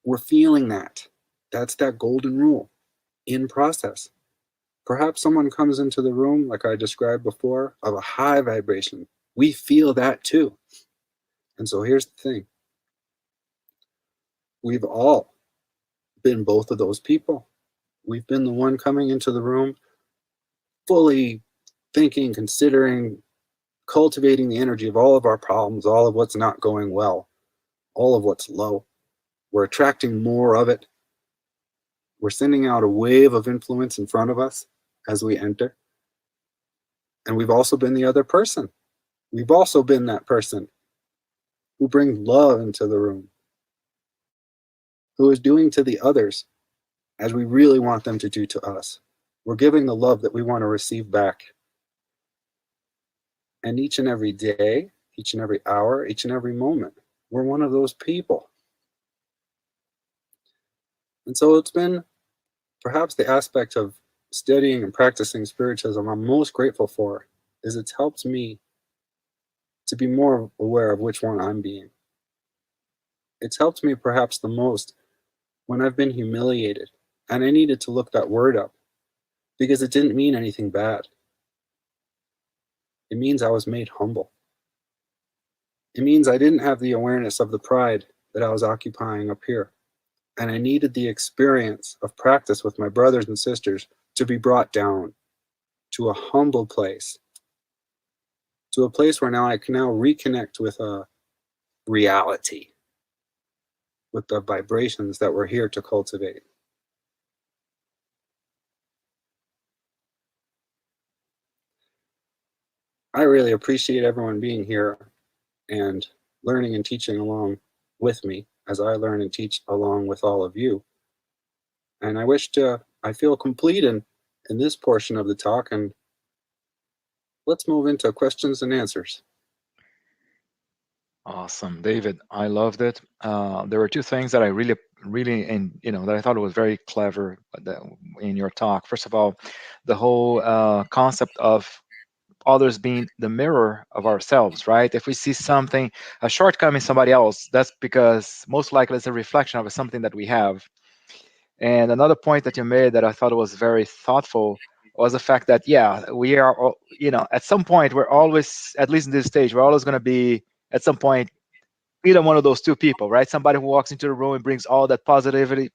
we're feeling that. That's that golden rule in process. Perhaps someone comes into the room, like I described before, of a high vibration. We feel that too. And so here's the thing. We've all been both of those people. We've been the one coming into the room fully thinking, considering, cultivating the energy of all of our problems, all of what's not going well, all of what's low. We're attracting more of it. We're sending out a wave of influence in front of us as we enter. And we've also been the other person. We've also been that person who brings love into the room, who is doing to the others as we really want them to do to us. We're giving the love that we want to receive back. And each and every day, each and every hour, each and every moment, we're one of those people. And so it's been perhaps the aspect of studying and practicing spiritism I'm most grateful for, is it's helped me to be more aware of which one I'm being. It's helped me perhaps the most when I've been humiliated and I needed to look that word up because it didn't mean anything bad. It means I was made humble. It means I didn't have the awareness of the pride that I was occupying up here. And I needed the experience of practice with my brothers and sisters to be brought down to a humble place, to a place where now I can now reconnect with a reality, with the vibrations that we're here to cultivate. I really appreciate everyone being here and learning and teaching along with me as I learn and teach along with all of you. And I feel complete in this portion of the talk, and let's move into questions and answers. Awesome, David. I loved it. There were two things that I really, and that I thought was very clever in your talk. First of all, the whole concept of others being the mirror of ourselves, right? If we see something, a shortcoming in somebody else, that's because most likely it's a reflection of something that we have. And another point that you made that I thought was very thoughtful was the fact that, yeah, we are, at some point, we're always, at least in this stage, we're always going to be, at some point, either one of those two people, right? Somebody who walks into the room and brings all that positivity,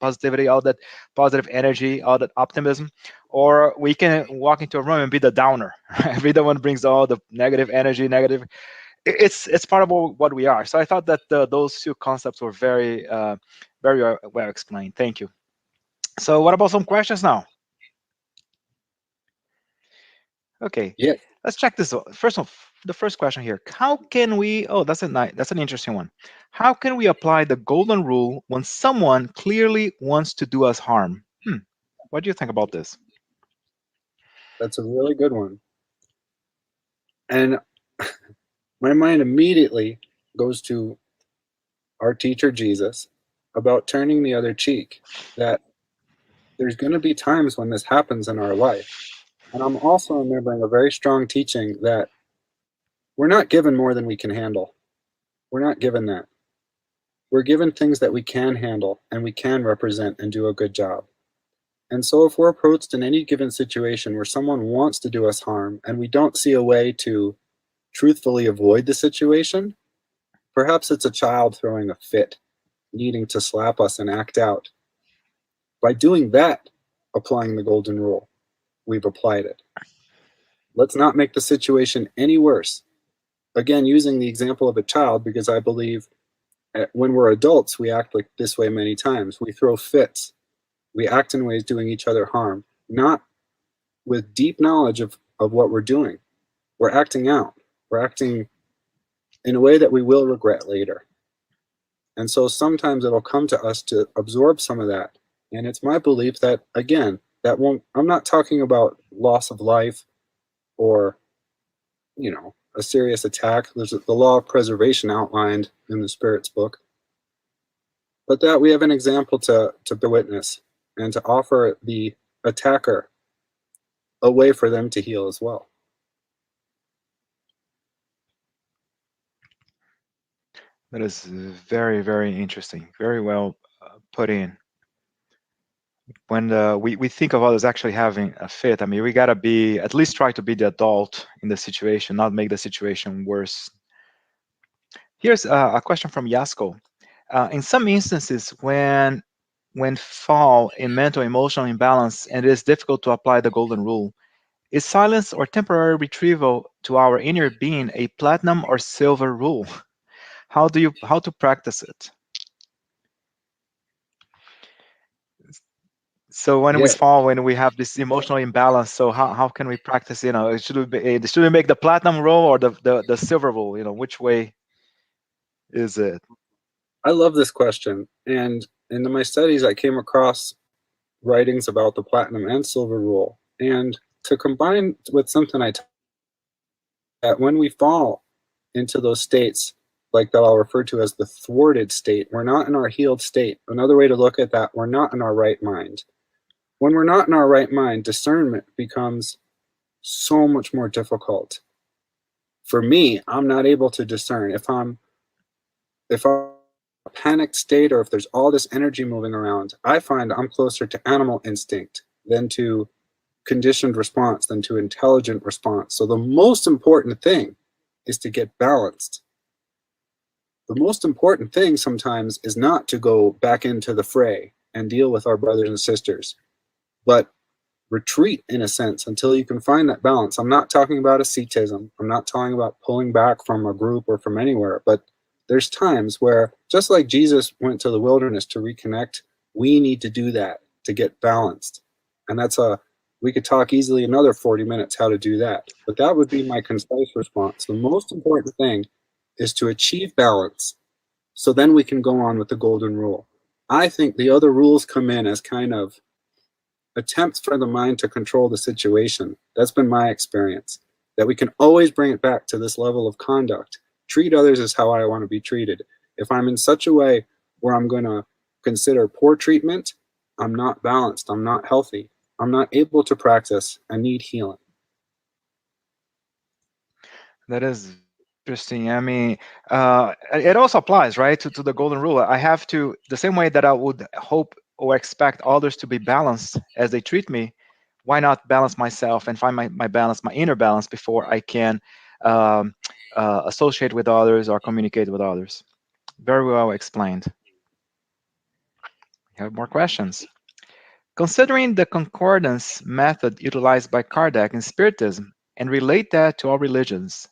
all that positive energy, all that optimism, or we can walk into a room and be the downer, right? Be the one who brings all the negative energy, negative. It's part of what we are. So I thought that those two concepts were very well explained. Thank you. So what about some questions now? Okay, Yeah. let's check this out. First one, the first question here. How can we? Oh, that's an interesting one. How can we apply the golden rule when someone clearly wants to do us harm? What do you think about this? That's a really good one. And my mind immediately goes to our teacher Jesus about turning the other cheek, that there's going to be times when this happens in our life. And I'm also remembering a very strong teaching that we're not given more than we can handle. We're not given that. We're given things that we can handle and we can represent and do a good job. And so if we're approached in any given situation where someone wants to do us harm and we don't see a way to truthfully avoid the situation, perhaps it's a child throwing a fit, needing to slap us and act out. By doing that, applying the golden rule, we've applied it. Let's not make the situation any worse. Again, using the example of a child, because I believe when we're adults, we act like this way many times. We throw fits. We act in ways doing each other harm, not with deep knowledge of what we're doing. We're acting out. We're acting in a way that we will regret later. And so sometimes it'll come to us to absorb some of that. And it's my belief that, again, that won't, I'm not talking about loss of life or, a serious attack. There's the law of preservation outlined in the Spirit's book. But that we have an example to witness and to offer the attacker a way for them to heal as well. That is very, very interesting. Very well put in. When we think of others actually having a fit, I mean, we gotta be at least try to be the adult in the situation, not make the situation worse. Here's a question from Yasko. In some instances, when fall in mental emotional imbalance and it is difficult to apply the golden rule, is silence or temporary retrieval to our inner being a platinum or silver rule? How to practice it? So when we Yeah, fall, when we have this emotional imbalance, so how can we practice? Should we make the platinum rule or the silver rule? Which way is it? I love this question. And in my studies, I came across writings about the platinum and silver rule. And to combine with something that when we fall into those states, like that I'll refer to as the thwarted state, we're not in our healed state. Another way to look at that, we're not in our right mind. When we're not in our right mind, discernment becomes so much more difficult. For me, I'm not able to discern if I'm a panicked state or if there's all this energy moving around. I find I'm closer to animal instinct than to conditioned response, than to intelligent response. So the most important thing is to get balanced. The most important thing sometimes is not to go back into the fray and deal with our brothers and sisters, but retreat in a sense until you can find that balance. I'm not talking about asceticism. I'm not talking about pulling back from a group or from anywhere, but there's times where, just like Jesus went to the wilderness to reconnect, we need to do that to get balanced. And we could talk easily another 40 minutes how to do that, but that would be my concise response. The most important thing is to achieve balance, so then we can go on with the golden rule. I think the other rules come in as kind of attempts for the mind to control the situation. That's been my experience, that we can always bring it back to this level of conduct. Treat others as how I want to be treated. If I'm in such a way where I'm going to consider poor treatment, I'm not balanced, I'm not healthy, I'm not able to practice, I need healing. That is interesting. I mean, it also applies, right, to the golden rule. I have to, the same way that I would hope or expect others to be balanced as they treat me, why not balance myself and find my balance, my inner balance, before I can um, associate with others or communicate with others? Very well explained. We have more questions. Considering the concordance method utilized by Kardec in Spiritism and relate that to all religions,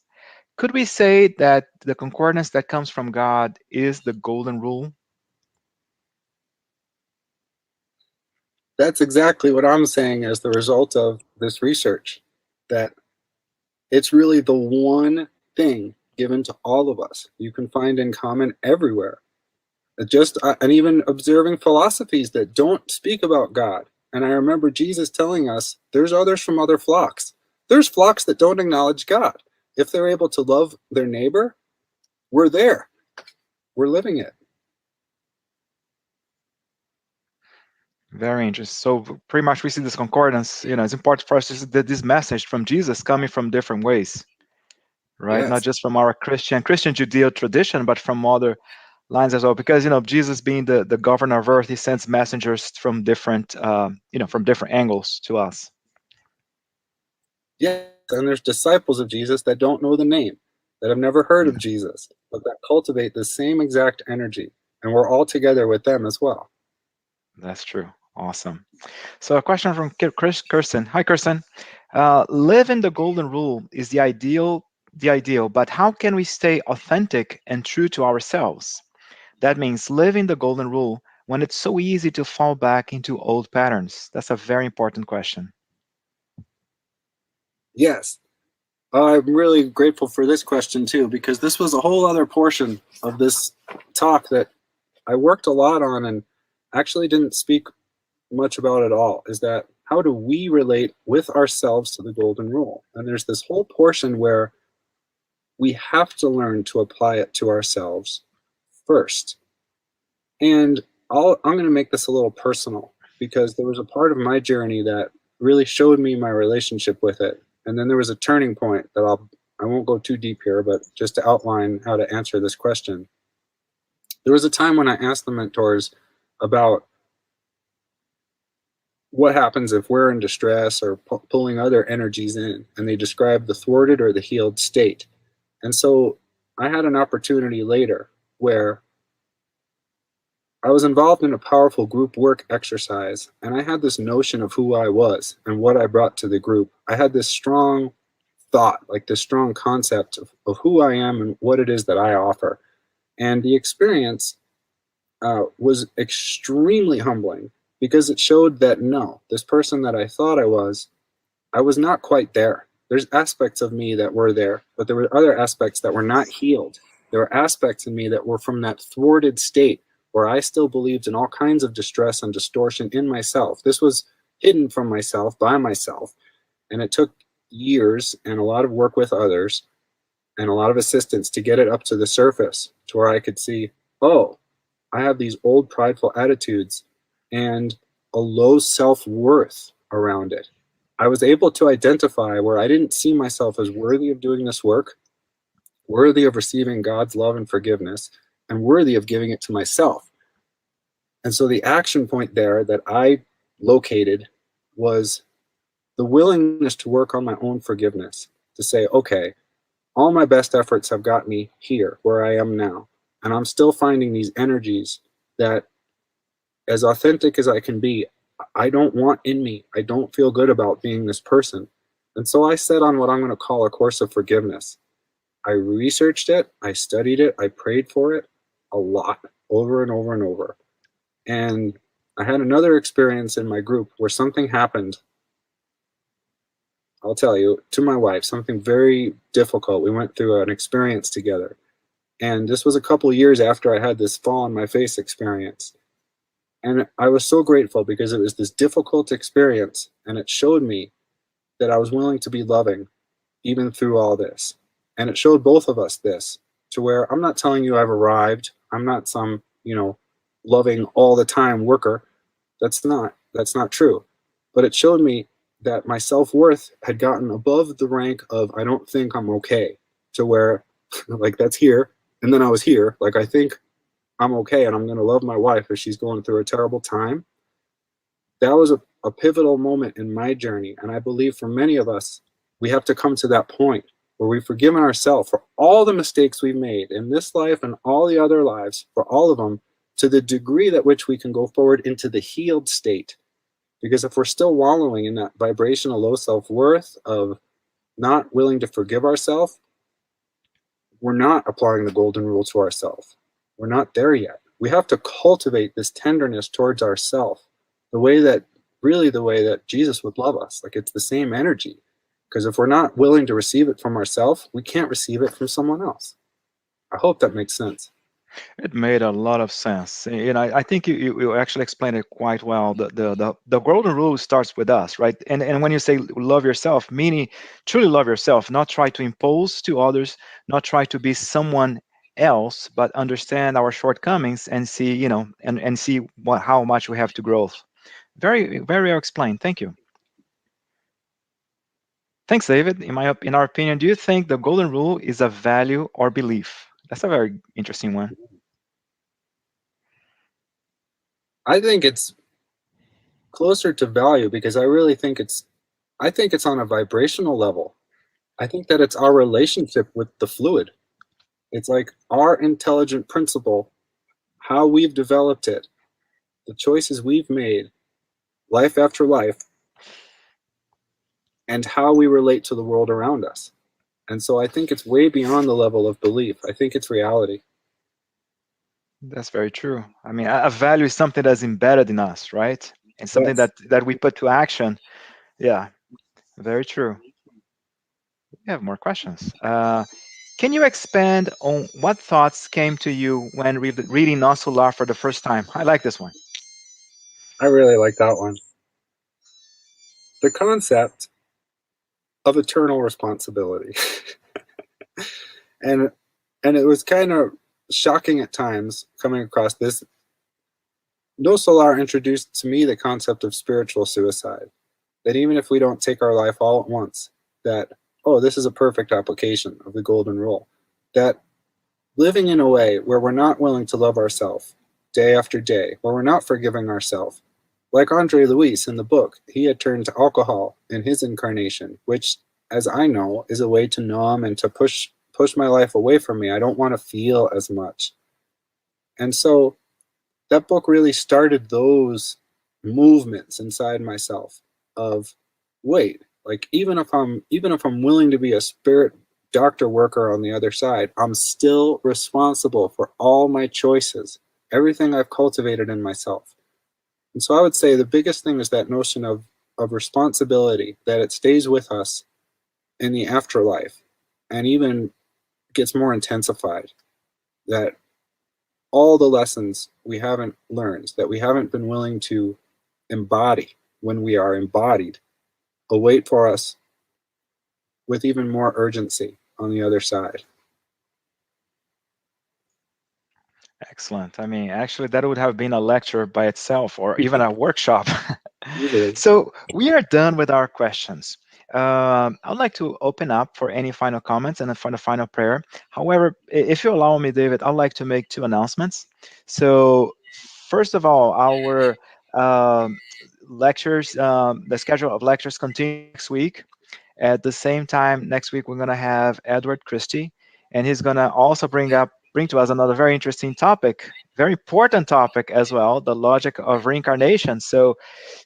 could we say that the concordance that comes from God is the golden rule? That's exactly what I'm saying as the result of this research, that it's really the one thing given to all of us. You can find in common everywhere. And even observing philosophies that don't speak about God. And I remember Jesus telling us there's others from other flocks. There's flocks that don't acknowledge God. If they're able to love their neighbor, we're there. We're living it. Very interesting. So pretty much we see this concordance. It's important for us to see that this message from Jesus coming from different ways, right? Not Yes. just from our Christian Judeo tradition, but from other lines as well. Because Jesus being the governor of earth, he sends messengers from different from different angles to us. Yes. And there's disciples of Jesus that don't know the name, that have never heard of Jesus, but that cultivate the same exact energy. And we're all together with them as well. That's true. Awesome. So a question from Kirsten. Hi, Kirsten. Living the golden rule is the ideal, but how can we stay authentic and true to ourselves? That means living the golden rule when it's so easy to fall back into old patterns. That's a very important question. Yes. I'm really grateful for this question too, because this was a whole other portion of this talk that I worked a lot on and actually didn't speak much about at all, is that how do we relate with ourselves to the golden rule? And there's this whole portion where we have to learn to apply it to ourselves first. And I'm going to make this a little personal, because there was a part of my journey that really showed me my relationship with it. And then there was a turning point that I won't go too deep here, but just to outline how to answer this question. There was a time when I asked the mentors about what happens if we're in distress or pulling other energies in, and they described the thwarted or the healed state. And so I had an opportunity later where I was involved in a powerful group work exercise, and I had this notion of who I was and what I brought to the group. I had this strong thought, like this strong concept of who I am and what it is that I offer. And the experience was extremely humbling, because it showed that no, this person that I thought I was not quite there. There's aspects of me that were there, but there were other aspects that were not healed. There were aspects in me that were from that thwarted state where I still believed in all kinds of distress and distortion in myself. This was hidden from myself by myself. And it took years and a lot of work with others and a lot of assistance to get it up to the surface, to where I could see, oh, I have these old prideful attitudes and a low self-worth around it. I was able to identify where I didn't see myself as worthy of doing this work, worthy of receiving God's love and forgiveness, and worthy of giving it to myself. And so the action point there that I located was the willingness to work on my own forgiveness, to say, okay, all my best efforts have got me here where I am now. And I'm still finding these energies that, as authentic as I can be, I don't want in me. I don't feel good about being this person. And so I set on what I'm going to call a course of forgiveness. I researched it, I studied it, I prayed for it a lot, over and over and over. And I had another experience in my group where something happened, I'll tell you, to my wife, something very difficult. We went through an experience together. And this was a couple years after I had this fall on my face experience. And I was so grateful, because it was this difficult experience, and it showed me that I was willing to be loving even through all this. And it showed both of us this, to where I'm not telling you I've arrived. I'm not some, loving all the time worker. That's not true. But it showed me that my self-worth had gotten above the rank of I don't think I'm okay, to where like that's here. And then I was here, like I think I'm okay and I'm going to love my wife if she's going through a terrible time. That was a pivotal moment in my journey. And I believe for many of us, we have to come to that point where we've forgiven ourselves for all the mistakes we've made in this life and all the other lives, for all of them, to the degree that which we can go forward into the healed state. Because if we're still wallowing in that vibrational low self-worth of not willing to forgive ourselves, we're not applying the golden rule to ourselves. We're not there yet. We have to cultivate this tenderness towards ourselves, the way that Jesus would love us. Like it's the same energy. Because if we're not willing to receive it from ourselves, we can't receive it from someone else. I hope that makes sense. It made a lot of sense. And I think you actually explained it quite well. The golden rule starts with us, right? And when you say love yourself, meaning truly love yourself, not try to impose to others, not try to be someone else, but understand our shortcomings and see, and see how much we have to grow. Very, very well explained. Thank you. Thanks, David. In our opinion, do you think the golden rule is a value or belief? That's a very interesting one. I think it's closer to value because I really think it's on a vibrational level. I think that it's our relationship with the fluid. It's like our intelligent principle, how we've developed it, the choices we've made, life after life, and how we relate to the world around us. And so I think it's way beyond the level of belief. I think it's reality. That's very true. I mean, a value is something that's embedded in us, right? And something Yes. that we put to action. Yeah, very true. We have more questions. Can you expand on what thoughts came to you when reading Non Solar for the first time? I like this one. I really like that one. The concept of eternal responsibility. and and it was kind of shocking at times coming across this. No Solar introduced to me the concept of spiritual suicide. That even if we don't take our life all at once, that, oh, this is a perfect application of the golden rule. That living in a way where we're not willing to love ourselves day after day, where we're not forgiving ourselves. Like Andre Luis in the book, he had turned to alcohol in his incarnation, which, as I know, is a way to numb and to push my life away from me. I don't want to feel as much. And so that book really started those movements inside myself of, wait, like even if I'm willing to be a spirit doctor worker on the other side, I'm still responsible for all my choices, everything I've cultivated in myself. And so I would say the biggest thing is that notion of responsibility, that it stays with us in the afterlife and even gets more intensified, that all the lessons we haven't learned, that we haven't been willing to embody when we are embodied, await for us with even more urgency on the other side. Excellent. I mean, actually, that would have been a lecture by itself or even a workshop. Easily. So we are done with our questions. I'd like to open up for any final comments and for the final prayer. However, if you allow me, David, I'd like to make two announcements. So, first of all, our lectures, the schedule of lectures continues next week. At the same time, next week we're going to have Edward Christie, and he's going to also bring to us another very interesting topic, very important topic as well, the logic of reincarnation. So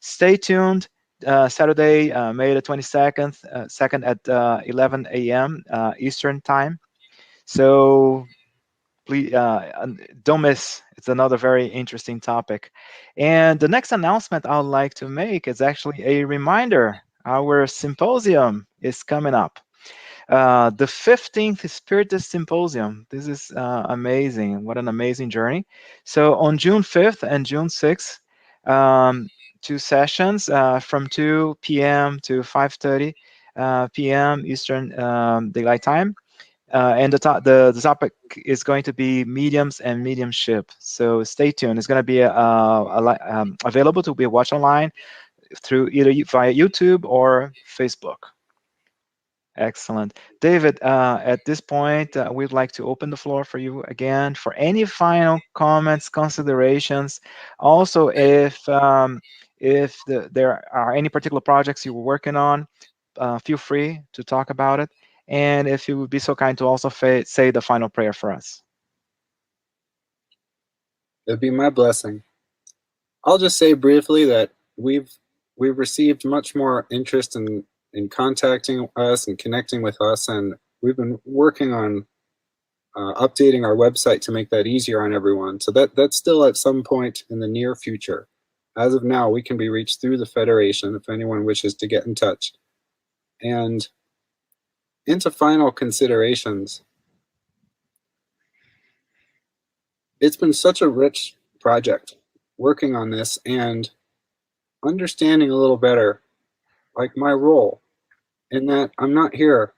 stay tuned. Saturday, May the 22nd, second at 11 a.m. Eastern time. So please don't miss. It's another very interesting topic. And the next announcement I'd like to make is actually a reminder. Our symposium is coming up. The 15th Spiritist Symposium. This is amazing. What an amazing journey. So on June 5th and June 6th, two sessions from 2 p.m. to 5:30 p.m. Eastern Daylight Time. And the topic is going to be mediums and mediumship. So stay tuned. It's going to be available to be watched online through either via YouTube or Facebook. Excellent. David, at this point, we'd like to open the floor for you again for any final comments, considerations. Also, if there are any particular projects you were working on, feel free to talk about it. And if you would be so kind to also say the final prayer for us. It'd be my blessing. I'll just say briefly that we've received much more interest in contacting us and connecting with us, and we've been working on updating our website to make that easier on everyone. So that's still at some point in the near future. As of now, we can be reached through the Federation if anyone wishes to get in touch. And into final considerations, it's been such a rich project working on this and understanding a little better, like my role, in that I'm not here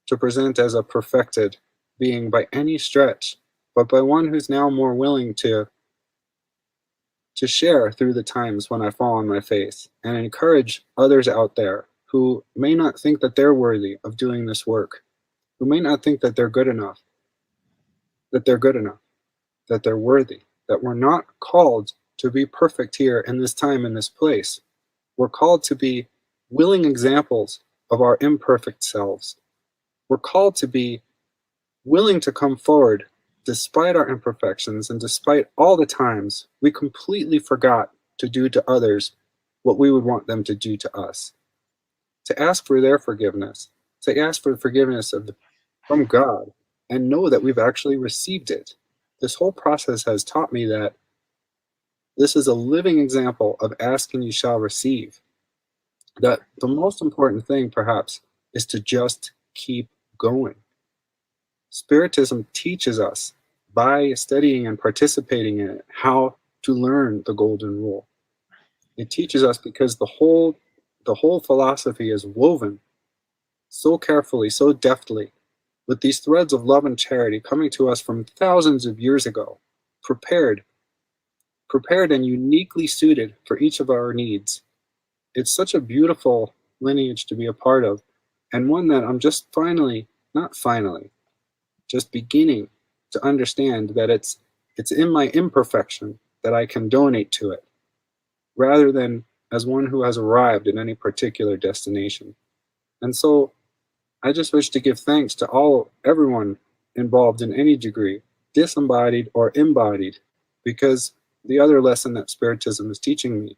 to present as a perfected being by any stretch, but by one who's now more willing to share through the times when I fall on my face and encourage others out there who may not think that they're worthy of doing this work, who may not think that they're good enough, that they're good enough, that they're worthy, that we're not called to be perfect here in this time, in this place. We're called to be willing examples of our imperfect selves. We're called to be willing to come forward despite our imperfections and despite all the times we completely forgot to do to others what we would want them to do to us. To ask for their forgiveness, to ask for forgiveness from God, and know that we've actually received it. This whole process has taught me that this is a living example of ask and you shall receive. That the most important thing, perhaps, is to just keep going. Spiritism teaches us, by studying and participating in it, how to learn the Golden Rule. It teaches us because the whole philosophy is woven so carefully, so deftly, with these threads of love and charity coming to us from thousands of years ago, prepared and uniquely suited for each of our needs. It's such a beautiful lineage to be a part of, and one that I'm just just beginning to understand that it's in my imperfection that I can donate to it, rather than as one who has arrived at any particular destination. And so I just wish to give thanks to everyone involved in any degree, disembodied or embodied, because the other lesson that Spiritism is teaching me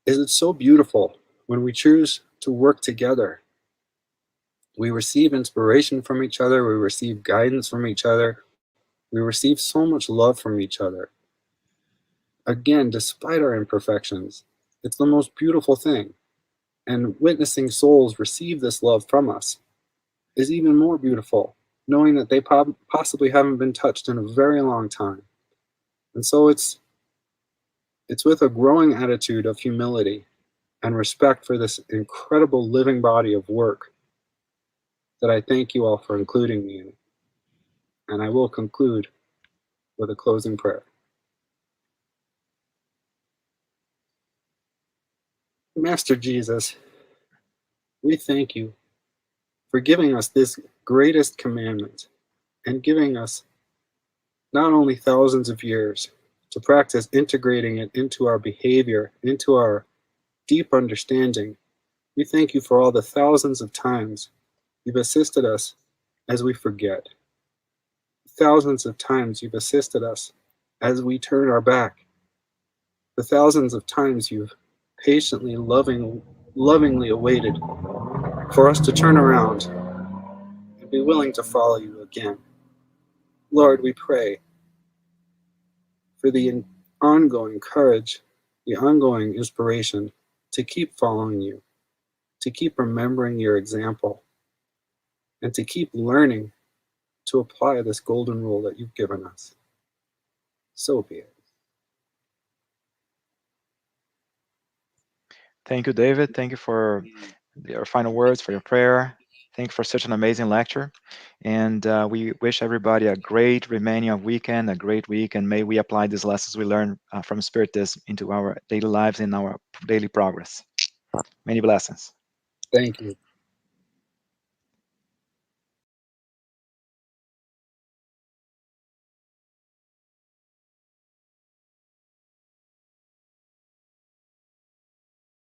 is it's so beautiful when we choose to work together. We receive inspiration from each other, we receive guidance from each other, we receive so much love from each other. Again, despite our imperfections, it's the most beautiful thing. And witnessing souls receive this love from us is even more beautiful, knowing that they possibly haven't been touched in a very long time. And so it's with a growing attitude of humility and respect for this incredible living body of work that I thank you all for including me in it. And I will conclude with a closing prayer. Master Jesus, we thank you for giving us this greatest commandment and giving us not only thousands of years to practice integrating it into our behavior, into our deep understanding. We thank you for all the thousands of times you've assisted us as we forget. Thousands of times you've assisted us as we turn our back. The thousands of times you've patiently, lovingly awaited for us to turn around and be willing to follow you again. Lord, we pray for the ongoing courage, the ongoing inspiration to keep following you, to keep remembering your example, and to keep learning to apply this golden rule that you've given us. So be it. Thank you, David. Thank you for your final words, for your prayer. Thank you for such an amazing lecture. And we wish everybody a great remaining of weekend, a great week, and may we apply these lessons we learned from Spiritism into our daily lives and our daily progress. Many blessings. Thank you.